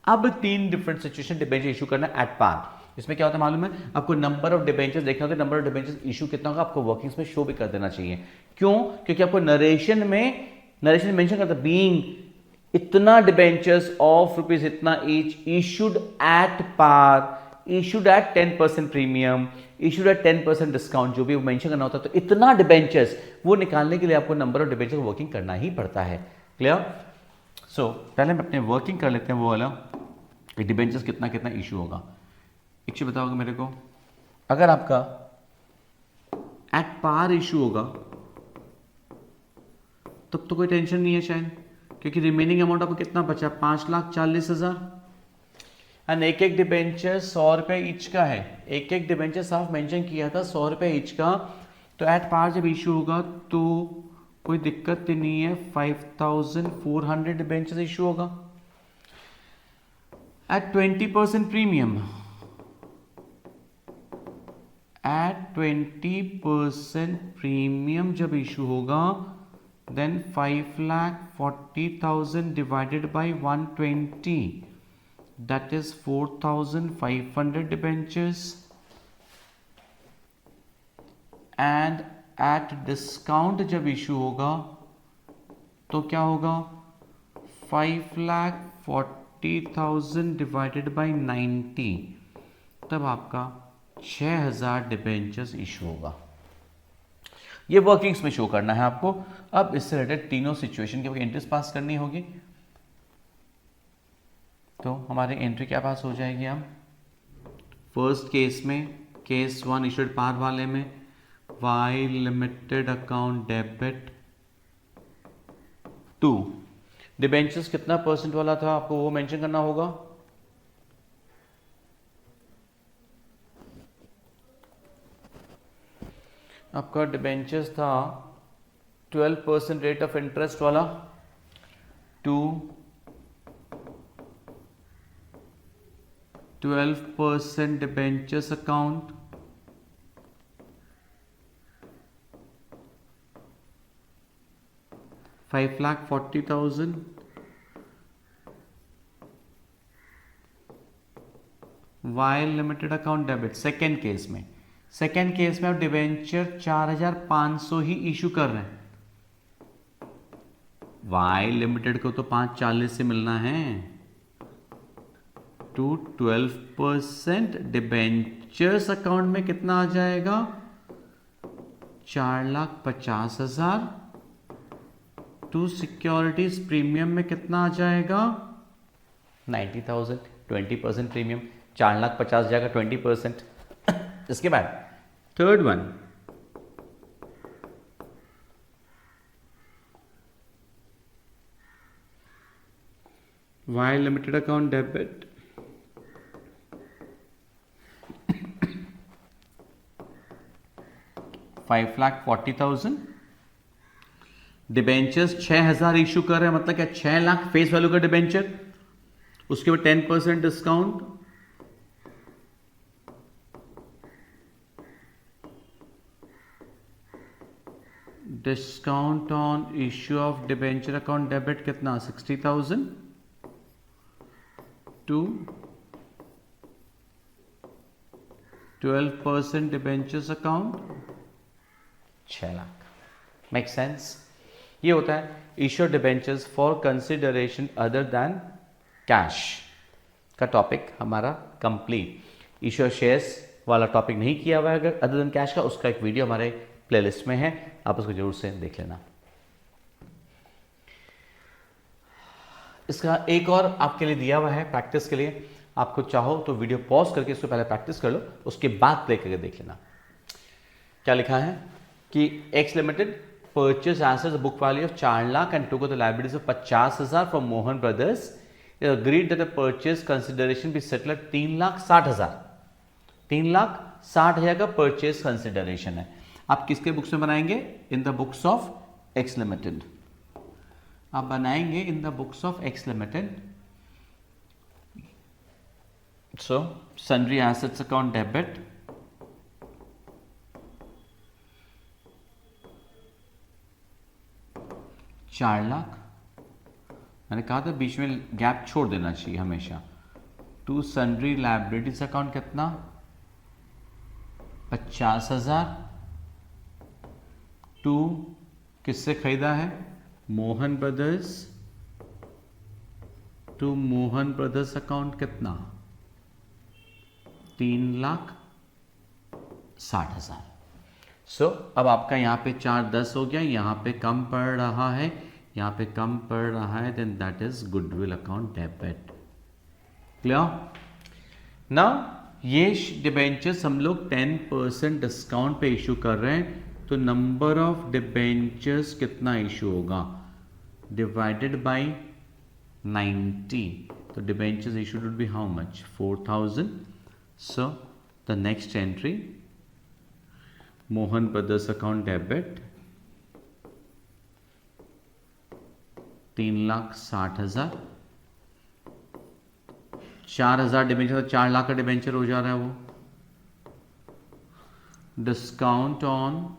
अब 3 डिफरेंट सिचुएशन डिबेंचर इशू करना एट पार। इसमें क्या होता है मालूम है आपको, नंबर ऑफ डिबेंचर्स देखना होता है, नंबर ऑफ डिबेंचर्स इशू कितना होगा आपको वर्किंग्स में शो भी कर देना चाहिए। क्यों? क्योंकि आपको नरेशन मेंशन करता है बीइंग इतना डिबेंचर्स ऑफ रुपीज इतना each issued at par, issued at 10% premium, issued at 10% discount, जो भी वो मेंशन करना होता है। तो इतना डिबेंचर्स वो निकालने के लिए आपको नंबर ऑफ डिबेंचर वर्किंग करना ही पड़ता है। क्लियर। सो पहले हम अपने वर्किंग कर लेते हैं वो वाला, डिबेंचर्स कितना कितना इशू होगा। एक चीज बताओगे मेरे को, अगर आपका एट पार इशू होगा तब तो कोई टेंशन नहीं है शायद, क्योंकि रिमेनिंग अमाउंट आपको कितना बचा, 5,40,000। एंड एक एक डिबेंचर 100 रुपये ईच का है। एक एक डिबेंचर साफ मेंशन किया था 100 रुपये ईच का। तो एट पार जब इशू होगा तो कोई दिक्कत नहीं है, 5,400 डिबेंचर इशू होगा। एट 20% प्रीमियम, एट 20% प्रीमियम जब इशू होगा then 5,40,000 divided by 120 that is 4,500 debentures. And at discount जब इशू होगा तो क्या होगा, 5,40,000 डिवाइडेड बाई 90, तब आपका 6,000 डिबेंचर्स इशू होगा। ये वर्किंग्स में शो करना है आपको। अब इससे रिलेटेड तीनों सिचुएशन की एंट्रीज पास करनी होगी। तो हमारी एंट्री क्या पास हो जाएगी, हम फर्स्ट केस में, केस 1 इशूड पार वाले में, Y limited account debit to debentures कितना परसेंट वाला था आपको वो मेंशन करना होगा। आपका डिबेंचर्स था 12% रेट ऑफ इंटरेस्ट वाला, to 12% debentures account, $5,40,000 Y limited account debit. Second case में आप डिवेंचर 4,500 ही इशू कर रहे हैं। वाई लिमिटेड को तो 5,40 से मिलना है। टू 12% डिबेंचर्स अकाउंट में कितना आ जाएगा, 4,50,000 टू सिक्योरिटीज प्रीमियम में कितना आ जाएगा? 90,000, 20% प्रीमियम, 4,50,000 जाएगा 20%। इसके बाद third one, Y limited account debit, $5,40,000। Debentures 6,000 issue कर रहे हैं, मतलब क्या 6 लाख फेस वैल्यू का डिबेंचर, उसके बाद 10% discount, discount on issue of debenture account debit कितना? 60,000 to 12% debentures account 6 lakh. Make sense? ये होता है issue debentures for consideration other than cash का टॉपिक हमारा कंप्लीट। इश्यू शेयर्स वाला टॉपिक नहीं किया हुआ है अगर अदर देन कैश का, उसका एक वीडियो हमारे प्लेलिस्ट में है, आप उसको जरूर से देख लेना। इसका एक और आपके लिए दिया हुआ है प्रैक्टिस के लिए, आपको चाहो तो वीडियो पॉज करके इसको पहले प्रैक्टिस कर लो, उसके बाद प्ले करके देख लेना। क्या लिखा है कि x limited purchase assets book value of 4 lakh and took the liabilities of 50,000 from Mohan brothers, agreed that the purchase consideration be settled at 3,60,000। 3,60,000 का परचेज कंसिडरेशन है। आप किसके बुक्स में बनाएंगे? इन the books of x limited. आप बनाएंगे इन the books of x limited. So sundry assets account debit, ₹4,00,000। मैंने कहा था बीच में गैप छोड़ देना चाहिए हमेशा। टू सन्ड्री लायबिलिटीज अकाउंट कितना? 50,000 टू किससे खरीदा है? Mohan brothers, to Mohan brothers account कितना? 3,60,000। सो अब आपका यहाँ पे 4,10 हो गया, यहाँ पे कम पड़ रहा है, यहाँ पे कम पड़ रहा है, then that is goodwill account debit. Clear? Now ये डिबेंचर्स हम लोग 10% डिस्काउंट पे इशू कर रहे हैं, तो नंबर ऑफ डिबेंचर्स कितना इशू होगा? डिवाइडेड बाय 90, तो debentures issued would be how much? 4,000। So the next entry, Mohan brothers account debit 3,60,000, 4,000 debenture, 4 lakh का डिबेंचर हो जा रहा है वो। Discount on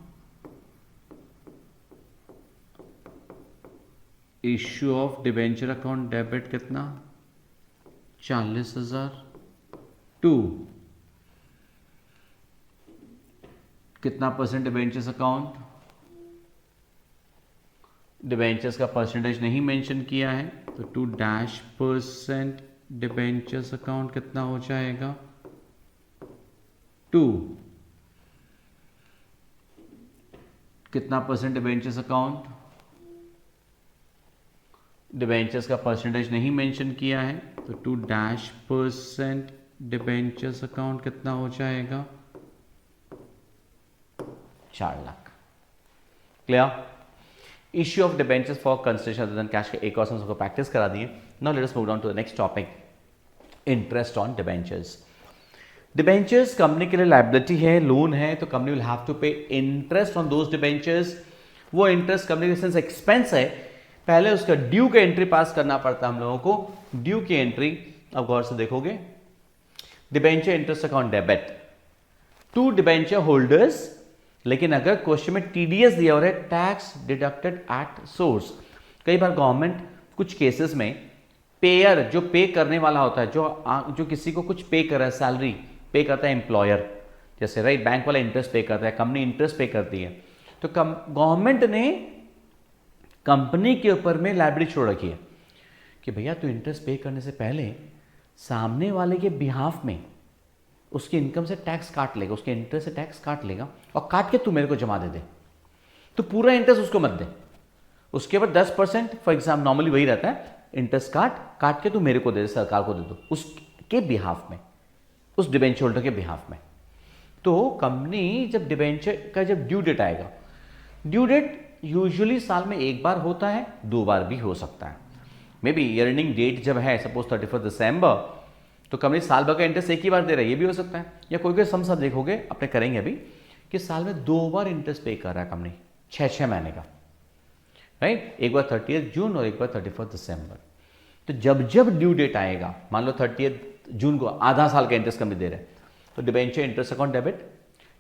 issue of debenture account debit कितना? 40,000 टू कितना परसेंट डिबेंचर्स अकाउंट? डिबेंचर्स का परसेंटेज नहीं मेंशन किया है, तो 2% डिबेंचर्स अकाउंट कितना हो जाएगा? 2 कितना परसेंट डिबेंचर्स अकाउंट? डिबेंचर्स का परसेंटेज नहीं मेंशन किया है, तो 2% डिबेंचर्स अकाउंट कितना हो जाएगा? 4 lakh. Clear? Issue of debentures for consideration other than cash के एक और सबको प्रैक्टिस करा दिए। Now let us move down to the next topic, interest on debentures. Debentures company के लिए लायबिलिटी है, लोन है, तो company will have to pay interest on those debentures. वो इंटरेस्ट कंपनी के सेंस एक्सपेंस है, पहले उसका ड्यू का एंट्री पास करना पड़ता है हम लोगों को। ड्यू की एंट्री अब गौर से देखोगे, debenture interest account debit to debenture holders, लेकिन अगर क्वेश्चन में टीडीएस दिया हो रहा है, टैक्स डिडक्टेड एट सोर्स। कई बार गवर्नमेंट कुछ केसेस में पेयर, जो पे करने वाला होता है, जो किसी को कुछ पे कर रहा है, सैलरी पे करता है एम्प्लॉयर, जैसे राइट बैंक वाला इंटरेस्ट पे करता है, कंपनी इंटरेस्ट पे करती है, तो गवर्नमेंट ने कंपनी के ऊपर में लायबिलिटी छोड़ रखी है कि भैया तू इंटरेस्ट पे करने से पहले सामने वाले के बिहाफ में उसकी इनकम से टैक्स काट लेगा, उसके इंटरेस्ट से टैक्स काट लेगा और काट के तू मेरे को जमा दे दे। तो पूरा इंटरेस्ट उसको मत दे, उसके बाद 10% फॉर एग्जाम्पल नॉर्मली वही रहता है, इंटरेस्ट काट के तू मेरे को दे दे, सरकार को दे दो, उसके बिहाफ में, उस डिबेंचर होल्डर के बिहाफ में। तो कंपनी जब डिबेंचर का जब ड्यू डेट आएगा, ड्यू डेट यूजुअली साल में एक बार होता है, 2 बार भी हो सकता है। मे बी ईयरनिंग डेट जब है सपोज 31 दिसंबर, तो कंपनी साल भर का इंटरेस्ट एक ही बार दे रहा है, ये भी हो सकता है। या कोई सम सब देखोगे अपने करेंगे अभी कि साल में 2 बार इंटरेस्ट पे कर रहा है कंपनी, 6 महीने का, राइट। एक बार 30 जून और एक बार 31 दिसंबर। तो जब जब ड्यू डेट आएगा, मान लो 30 जून को आधा साल का इंटरेस्ट कंपनी दे रहा है, तो debenture interest account debit.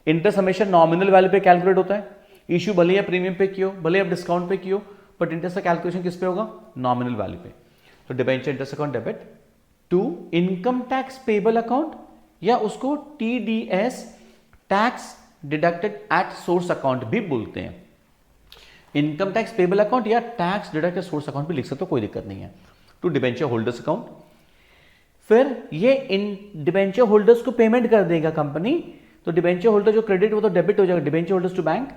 Interest हमेशा नॉमिनल वैल्यू पे कैलकुलेट होता है। इशू भले या प्रीमियम पे कियो, भले आप डिस्काउंट पे कियो, बट इंटरेस्ट का कैलकुलेशन किस पे होगा, नॉमिनल वैल्यू पे। तो debenture interest account debit to income tax payable account, या उसको TDS tax deducted at source account भी बोलते हैं। इनकम टैक्स पेबल अकाउंट या टैक्स डिडक्टेड सोर्स अकाउंट भी लिख सकते हो, कोई दिक्कत नहीं है। टू डिबेंचर होल्डर्स अकाउंट, फिर ये इन डिबेंचर होल्डर्स को पेमेंट कर देगा कंपनी। तो डिबेंचर होल्डर जो क्रेडिट वो तो डेबिट हो जाएगा, debenture holders to bank,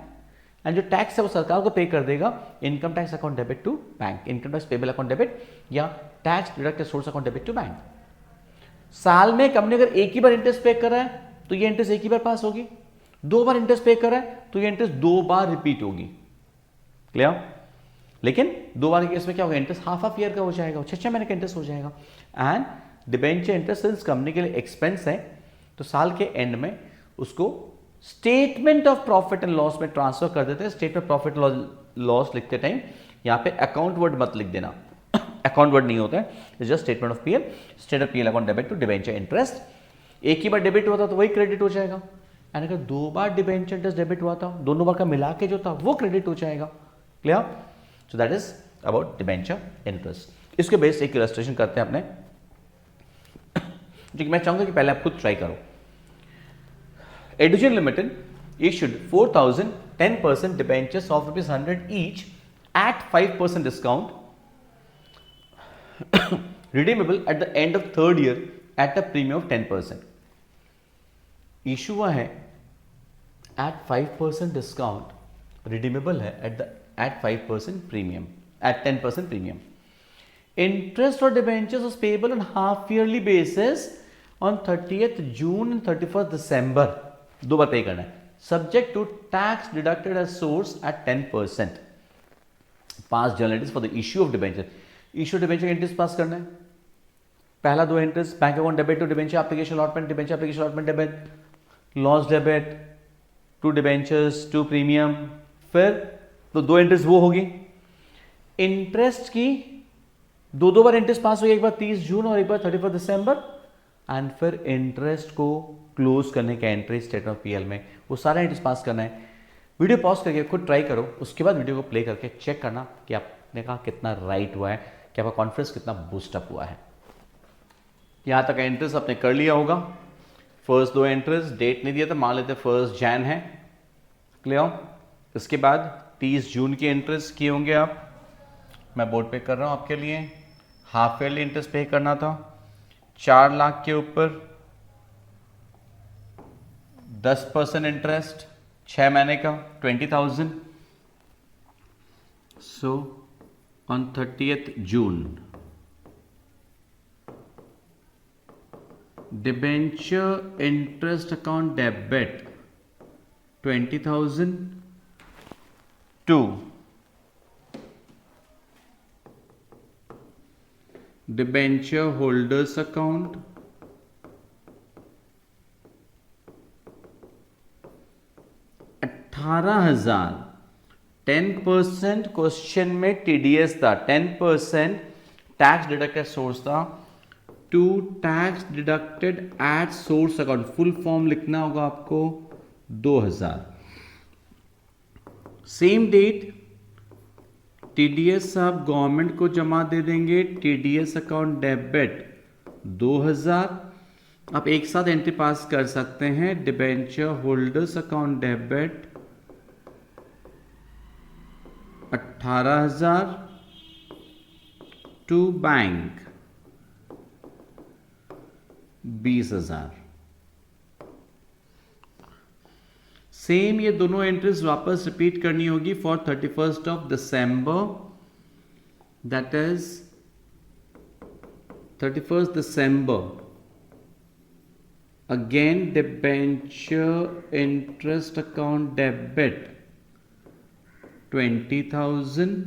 and जो टैक्स है वो सरकार को पे कर देगा। Income tax account debit to bank, income tax payable account debit या tax deducted source account debit to bank. साल में कंपनी अगर एक ही बार इंटरेस्ट पे कर रहा है तो ये इंटरेस्ट एक ही बार पास होगी, 2 बार इंटरेस्ट पे कर रहा है तो ये इंटरेस्ट 2 बार रिपीट होगी। क्लियर। लेकिन 2 बार के केस में क्या होगा, इंटरेस्ट हाफ ईयर का हो जाएगा, 6 महीने का इंटरेस्ट हो जाएगा। And debenture interest since company के लिए एक्सपेंस है, तो साल के एंड में उसको statement of profit and loss में ट्रांसफर कर देते हैं। स्टेटमेंट प्रॉफिट लॉस लिखते टाइम यहां पे अकाउंट वर्ड मत लिख देना, अकाउंट वर्ड नहीं होता है, it's just statement of PL, state of PL account debit to debenture interest. एक ही बार डेबिट हुआ था तो वही क्रेडिट हो जाएगा, एंड अगर 2 बार डिबेंचर इंटरेस्ट डेबिट हुआ था, दोनों बार का मिला के जो था वो क्रेडिट हो जाएगा। Clear. So that is about debenture interest. इसके बेस एक इलस्ट्रेशन करते हैं अपने, जो मैं चाहूंगा कि पहले आप खुद ट्राई करो। Edugen Limited issued 4,000 10% debentures of ₹100 each at 5% discount, redeemable at the end of 3rd year at a premium of 10%. Issue हुआ है at 5% discount, redeemable है at 5% premium, at 10% premium. Interest or debentures was payable on half yearly basis on 30th June and 31st December. 2 बार पे करना है, subject to tax deducted as source at 10%। Pass journal entries for the issue of debenture, issue debenture interest pass करना है। पहला 2 interest bank account debit to debenture application allotment, debenture application allotment debit, loss debit to debentures to premium, फिर तो 2 interest वो होगी। Interest की 2 बार interest पास होगी, एक बार 30 जून और एक बार 31 दिसंबर, एंड फिर इंटरेस्ट को क्लोज करने का एंट्री स्टेटमेंट ऑफ पीएल में, वो सारा इंटरेस्ट पास करना है। वीडियो पॉज करके खुद ट्राई करो, उसके बाद वीडियो को प्ले करके चेक करना कि आपने कहा कितना राइट हुआ है, कि आपका कॉन्फिडेंस कितना बूस्टअप हुआ है। यहां तक इंटरेस्ट आपने कर लिया होगा। फर्स्ट 2 इंटरेस्ट डेट नहीं दिया था, मान लेते 1 जैन है। क्लियर। इसके बाद 30 जून के इंटरेस्ट किए होंगे आप, मैं बोर्ड पे कर रहा हूं आपके लिए। हाफ ईयरली इंटरेस्ट पे करना था 4 लाख के ऊपर, 10% इंटरेस्ट 6 महीने का 20,000। So on 30th June debenture interest account debit 20,000 to debenture holders account 18,000। 10% question में टीडीएस था, 10% टैक्स डिडक्टेड सोर्स था, to tax deducted at source account, full form लिखना होगा आपको 2,000। सेम डेट टीडीएस आप गवर्नमेंट को जमा दे देंगे, टीडीएस अकाउंट डेबिट 2,000। आप एक साथ एंट्री पास कर सकते हैं, debenture holders account debit 18,000 to bank 20,000। Same ये दोनों एंट्रीज वापस रिपीट करनी होगी for 31st of December, that is 31st December. Again, debenture interest account debit 20,000.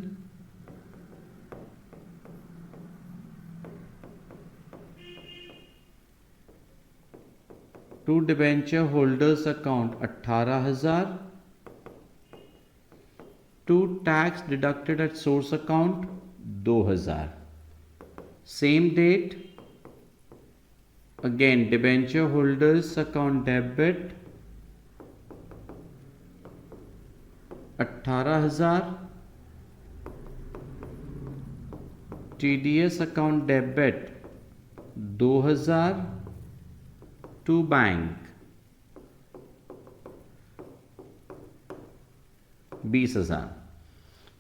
To debenture holders account 18,000. To tax deducted at source account 2,000. Same date. Again, debenture holders account debit 18,000. TDS account debit 2,000 to bank 20,000.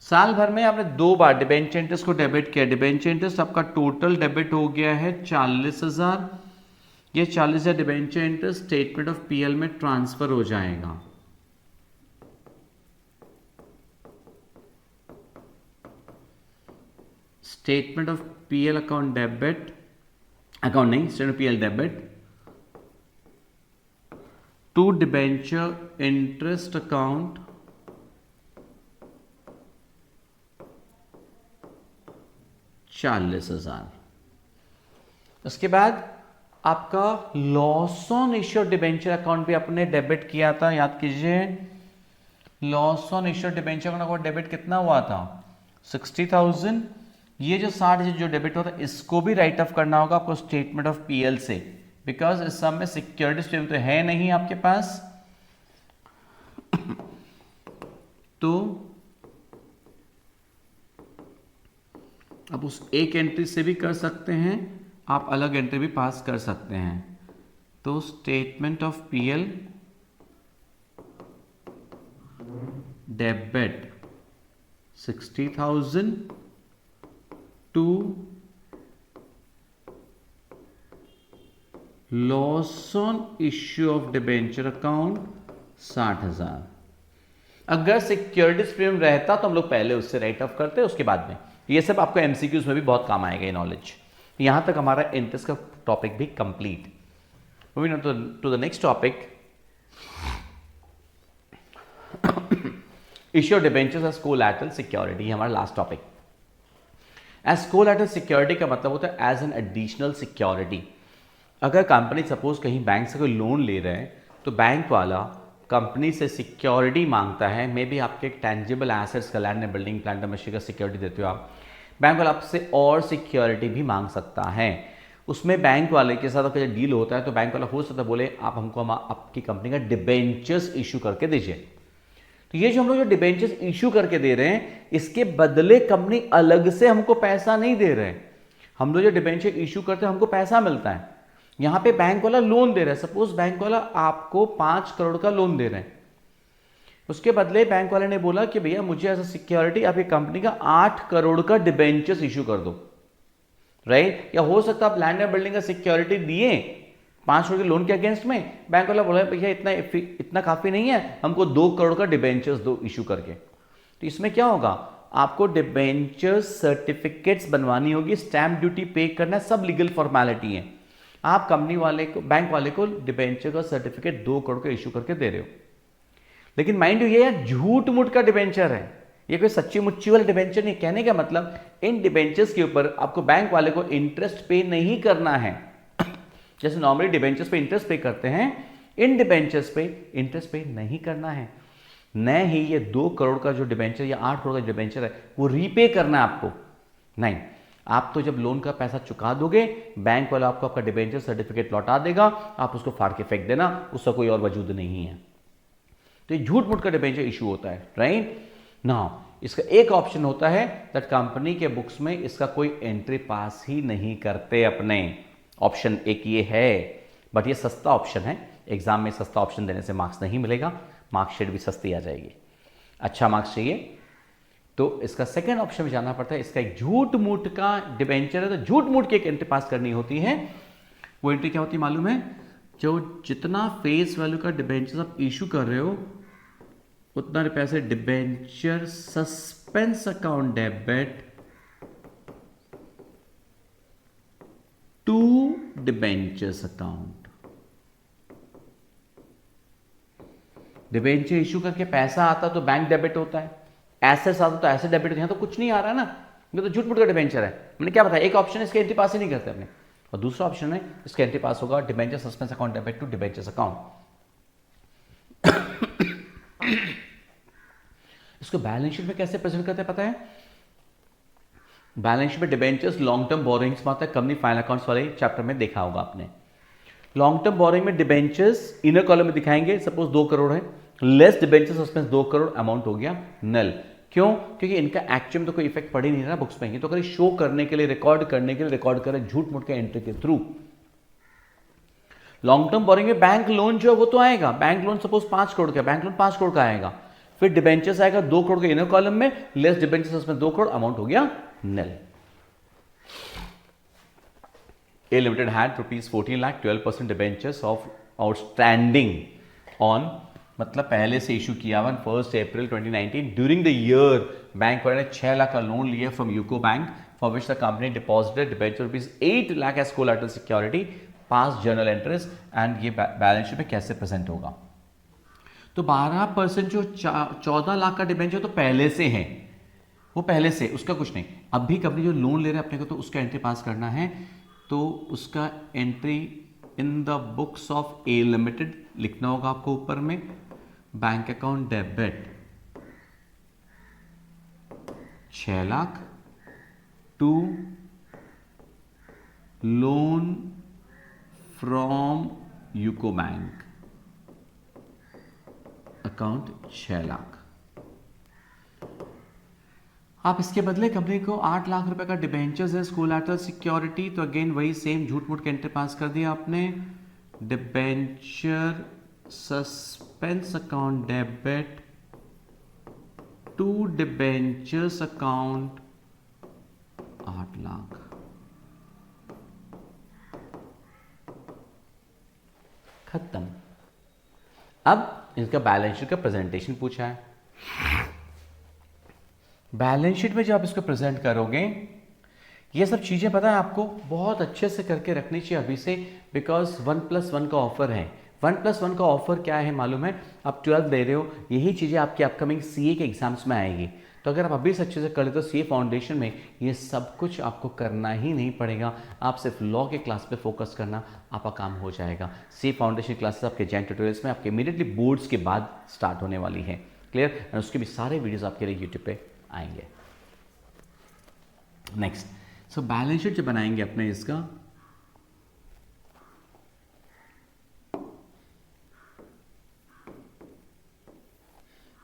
साल भर में आपने 2 बार debenture interest को debit किया। Debenture interest आपका total debit हो गया है 40,000। ये 40,000 debenture interest statement of PL में ट्रांसफर हो जाएगा। Statement of PL account debit, account नहीं, statement of PL debit to debenture interest account 40,000। उसके बाद आपका loss on issue debenture account भी आपने डेबिट किया था, याद कीजिए। Loss on issue debenture account debit कितना हुआ था? 60,000। ये जो 60 जो डेबिट होता है इसको भी राइट ऑफ करना होगा आपको स्टेटमेंट ऑफ पीएल से, बिकॉज इस सब में सिक्योरिटी स्टेटमेंट तो है नहीं आपके पास। तो अब उस एक एंट्री से भी कर सकते हैं, आप अलग एंट्री भी पास कर सकते हैं। तो statement of PL debit 60,000 to loss on issue of debenture account 60,000। अगर सिक्योरिटी प्रीमियम रहता तो हम लोग पहले उससे राइट ऑफ करते, उसके बाद में। ये सब आपको एमसीक्यूज में भी बहुत काम आएगा ये नॉलेज। यहां तक हमारा इंटरेस्ट का टॉपिक भी complete. Moving on to the next topic, issue debentures as collateral security, हमारा last topic. As collateral security का मतलब होता है एज एन एडिशनल सिक्योरिटी। अगर कंपनी सपोज कहीं बैंक से कोई लोन ले रहे हैं तो बैंक वाला कंपनी से सिक्योरिटी मांगता है, मे बी आपके टेंजिबल एसेट्स का, land and building, plant and machinery का सिक्योरिटी देते हो आप, बैंक वाला आपसे और सिक्योरिटी भी मांग सकता है। उसमें बैंक वाले के साथ आपका जब डील होता है तो बैंक वाला हो सकता है बोले आप हमको आपकी कंपनी का डिबेंचर्स इशू करके दीजिए। तो ये जो हम लोग जो डिबेंचर्स इशू करके दे रहे हैं इसके बदले कंपनी अलग से हमको पैसा नहीं दे रहे हैं। हम लोग जो डिबेंचर इशू करते हैं हमको पैसा मिलता है। यहां पे बैंक वाला लोन दे रहा है, सपोज बैंक वाला आपको 5 करोड़ का लोन दे रहे हैं, उसके बदले बैंक वाले ने बोला कि भैया मुझे एज अ सिक्योरिटी आपकी कंपनी का 8 करोड़ का डिबेंचर्स इशू कर दो, राइट। या हो सकता है आप लैंड एंड बिल्डिंग का सिक्योरिटी दिए 5 करोड़ के लोन के अगेंस्ट में, बैंक वाला बोला भैया इतना काफी नहीं है, हमको 2 करोड़ का डिबेंचर्स दो इशू करके। तो इसमें क्या होगा, आपको डिबेंचर्स सर्टिफिकेट्स बनवानी होगी, स्टैंप ड्यूटी पे करना, सब लीगल फॉर्मेलिटी है। आप कंपनी वाले को, बैंक वाले को डिबेंचर का सर्टिफिकेट 2 करोड़ का इशू करके दे रहे हो। लेकिन माइंड यू, ये झूठ मूठ का डिबेंचर है, ये कोई सच्ची मुच्ची वाला डिबेंचर नहीं। कहने का मतलब इन डिबेंचर्स के ऊपर आपको बैंक वाले को इंटरेस्ट पे नहीं करना है। जैसे नॉर्मली डिबेंचर्स पे इंटरेस्ट पे करते हैं, इन डिबेंचर्स पे इंटरेस्ट पे नहीं करना है। न ही ये 2 करोड़ का जो डिबेंचर या 8 करोड़ का डिबेंचर है वो रीपे करना है आपको, नहीं। आप तो जब लोन का पैसा चुका दोगे बैंक वाला आपको आपका डिबेंचर सर्टिफिकेट लौटा देगा, आप उसको फाड़ के फेंक देना, उसका कोई और वजूद नहीं है। तो ये झूठ मूठ का डिबेंचर इशू होता है, राइट। नाउ इसका एक ऑप्शन होता है दैट कंपनी के बुक्स में इसका कोई एंट्री पास ही नहीं करते अपने। ऑप्शन एक ये है, बट ये सस्ता ऑप्शन है। एग्जाम में सस्ता ऑप्शन देने से मार्क्स नहीं मिलेगा, मार्कशीट भी सस्ती आ जाएगी। अच्छा मार्क्स चाहिए तो इसका सेकंड ऑप्शन में जाना पड़ता है। इसका एक झूठ मूठ का डिबेंचर है, तो झूठ मूठ की एक एंट्री पास करनी होती है। वो एंट्री क्या होती है मालूम है? जो जितना फेस वैल्यू का डिबेंचर आप इशू कर रहे हो उतना रुपया से debenture suspense account debit to debentures account. Debenture issue करके पैसा आता तो बैंक डेबिट होता है, एसेट्स आता तो एसेट डेबिट होता है। तो कुछ नहीं आ रहा है ना, ये तो झूठ मूठ का डिबेंचर है। मैंने क्या बताया, एक ऑप्शन है इसके एंट्री पास ही नहीं करते अपने, और दूसरा ऑप्शन है इसके एंट्री पास होगा debenture suspense account debit to debentures account. इसको बैलेंस शीट में कैसे प्रेजेंट करते हैं पता है? बैलेंस शीट में डिबेंचर्स लॉन्ग टर्म बोरिंग्स में आता है, कंपनी फाइनल अकाउंट्स वाले चैप्टर में देखा होगा आपने। लॉन्ग टर्म बोरिंग में डिबेंचर्स इनर कॉलम में दिखाएंगे, सपोज 2 करोड़ है, less debenture suspense 2 crore, amount हो गया नल। क्यों? क्योंकि इनका एक्चुअल में तो कोई इफेक्ट पड़ ही नहीं रहा बुक्स में, ये तो करें शो करने के लिए, रिकॉर्ड करने के लिए रिकॉर्ड करें झूठ मूठ के एंट्री के थ्रू। लॉन्ग टर्म बोरिंग में बैंक लोन जो है वो तो आएगा, बैंक लोन सपोज 5 करोड़ का, बैंक लोन 5 करोड़ का आएगा, फिर डिबेंचर्स आएगा 2 करोड़ के इनर कॉलम में, less debenture suspense 2 crore, amount हो गया नल। A Limited had rupees 14 lakh 12% debentures of outstanding on, मतलब पहले से इशू किया हुआ 1 April 2019। During the year bank वाले ने 6 लाख का लोन लिया from UCO bank, for which the company deposited debenture rupees 8 lakh as collateral security, pass journal entries. And ये बैलेंस शीट में कैसे प्रेजेंट होगा? तो 12% जो 14 लाख का डिबेंचर तो पहले से है, वो पहले से, उसका कुछ नहीं। अब भी कंपनी जो लोन ले रहे हैं अपने को, तो उसका एंट्री पास करना है, तो उसका entry in the books of A limited लिखना होगा आपको ऊपर में। Bank account debit 6 lakh to loan from UCO bank account 6 lakh. आप इसके बदले कंपनी को 8 लाख रुपए का डिबेंचर्स है कोलैटरल सिक्योरिटी, तो अगेन वही सेम झूठ मूठ के एंट्री पास कर दिया आपने। Debenture suspense account debit to debentures account 8 lakh. खत्म। अब इसका बैलेंस शीट का प्रेजेंटेशन पूछा है। बैलेंस शीट में जब आप इसको प्रेजेंट करोगे, ये सब चीज़ें पता है आपको बहुत अच्छे से करके रखनी चाहिए अभी से, बिकॉज 1+1 का ऑफर है। 1+1 का ऑफर क्या है मालूम है? आप 12th दे रहे हो, यही चीज़ें आपके अपकमिंग सीए के एग्जाम्स में आएगी। तो अगर आप अभी से अच्छे से कर लेते हो सीए फाउंडेशन में, ये सब कुछ आपको करना ही नहीं पड़ेगा। आप सिर्फ लॉ के क्लास पे फोकस करना, आपका काम हो जाएगा। सीए फाउंडेशन क्लासेस आपके जैन ट्यूटोरियल्स में आपके इमीडिएटली बोर्ड्स के बाद स्टार्ट होने वाली है। क्लियर? एंड उसके भी सारे वीडियोस आपके लिए यूट्यूब पे आएंगे। नेक्स्ट, सो बैलेंस शीट जो बनाएंगे अपने इसका,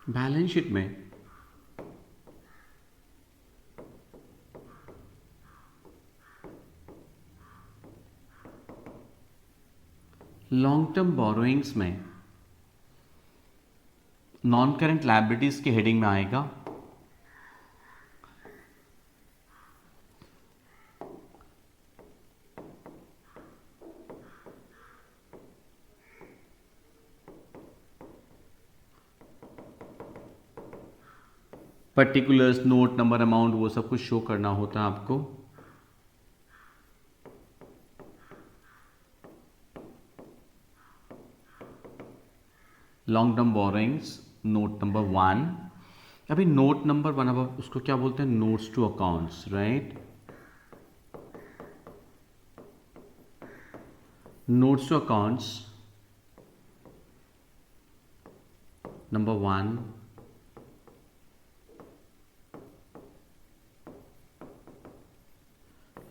बैलेंस शीट में लॉन्ग टर्म बोरोइंग्स में नॉन करेंट लायबिलिटीज की हेडिंग में आएगा पर्टिकुलर्स, नोट नंबर, अमाउंट, वो सब कुछ शो करना होता है आपको। Long term borrowings note number 1। अभी नोट नंबर 1 अब उसको क्या बोलते हैं? Notes to accounts, right? Notes to accounts number 1,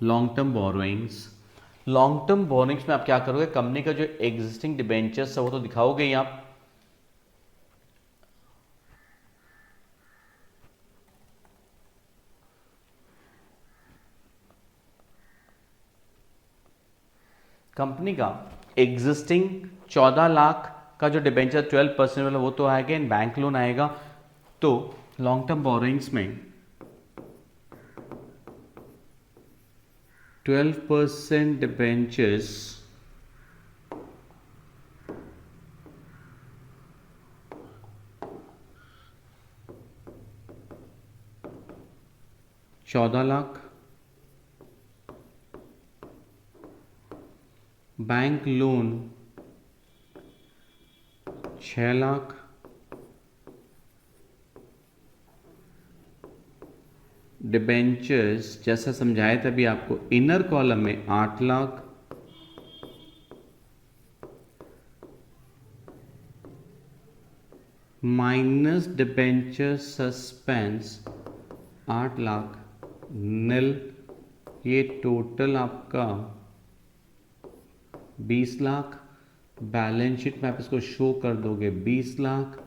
long term borrowings. Long term borrowings में आप क्या करोगे? कंपनी का जो एग्जिस्टिंग डिबेंचर्स है वो तो दिखाओगे ही आप। कंपनी का एग्जिस्टिंग 14 लाख का जो डिबेंचर 12% वाला वो तो आएगा, इन बैंक लोन आएगा। तो लॉन्ग टर्म बोरोइंग्स में 12% debentures 14 lakh, bank loan 6 lakh, debentures जैसा समझाया था अभी आपको इनर कॉलम में 8 lakh, minus debenture suspense 8 lakh nil, ये टोटल आपका 20 लाख। बैलेंस शीट में आप इसको शो कर दोगे 20 लाख।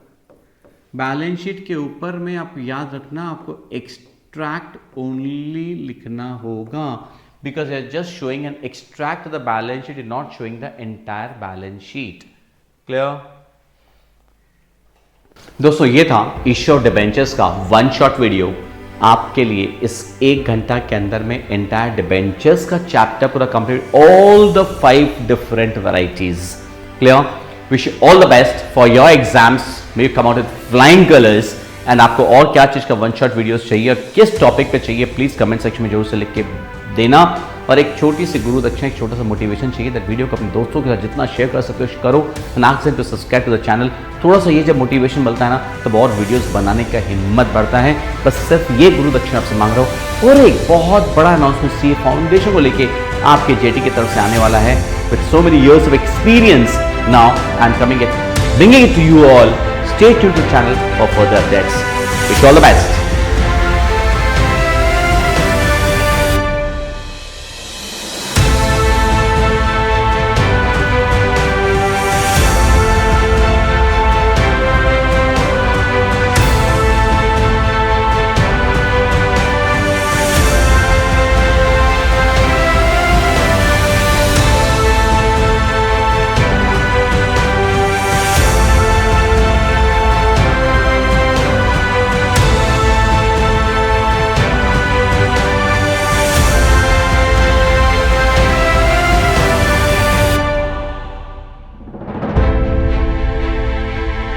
बैलेंस शीट के ऊपर में आप याद रखना आपको एक्सट्रैक्ट ओनली लिखना होगा, because you are just showing an extract the balance sheet, not showing the entire balance sheet. Clear दोस्तों, ये था इश्यू ऑफ डिबेंचर्स का वन शॉट वीडियो आपके लिए। इस 1 घंटा के अंदर में एंटायर डिबेंचर्स का चैप्टर पूरा complete, all the 5 different varieties. Clear, wish you all the best for your exams, may you come out with flying colours. And आपको और क्या चीज का वन शॉट वीडियोस चाहिए और किस टॉपिक पे चाहिए, प्लीज कमेंट सेक्शन में जरूर से लिख के देना। और एक छोटी सी गुरु दक्षिणा, एक छोटा सा मोटिवेशन चाहिए, दैट वीडियो को अपने दोस्तों के साथ जितना शेयर कर सकते हो करो, and ask them to subscribe to the channel. थोड़ा सा ये जब मोटिवेशन मिलता है ना, तब और वीडियोस बनाने का हिम्मत बढ़ता है। बस सिर्फ ये गुरु दक्षिणा आपसे मांग रहा हूँ। और एक बहुत बड़ा अनाउंसमेंट सी फाउंडेशन को लेके आपके जेटी की तरफ से आने वाला है, with so many years of experience. Now I am coming it, bringing it to you all. Stay tuned to channel for further updates. Wish all the best.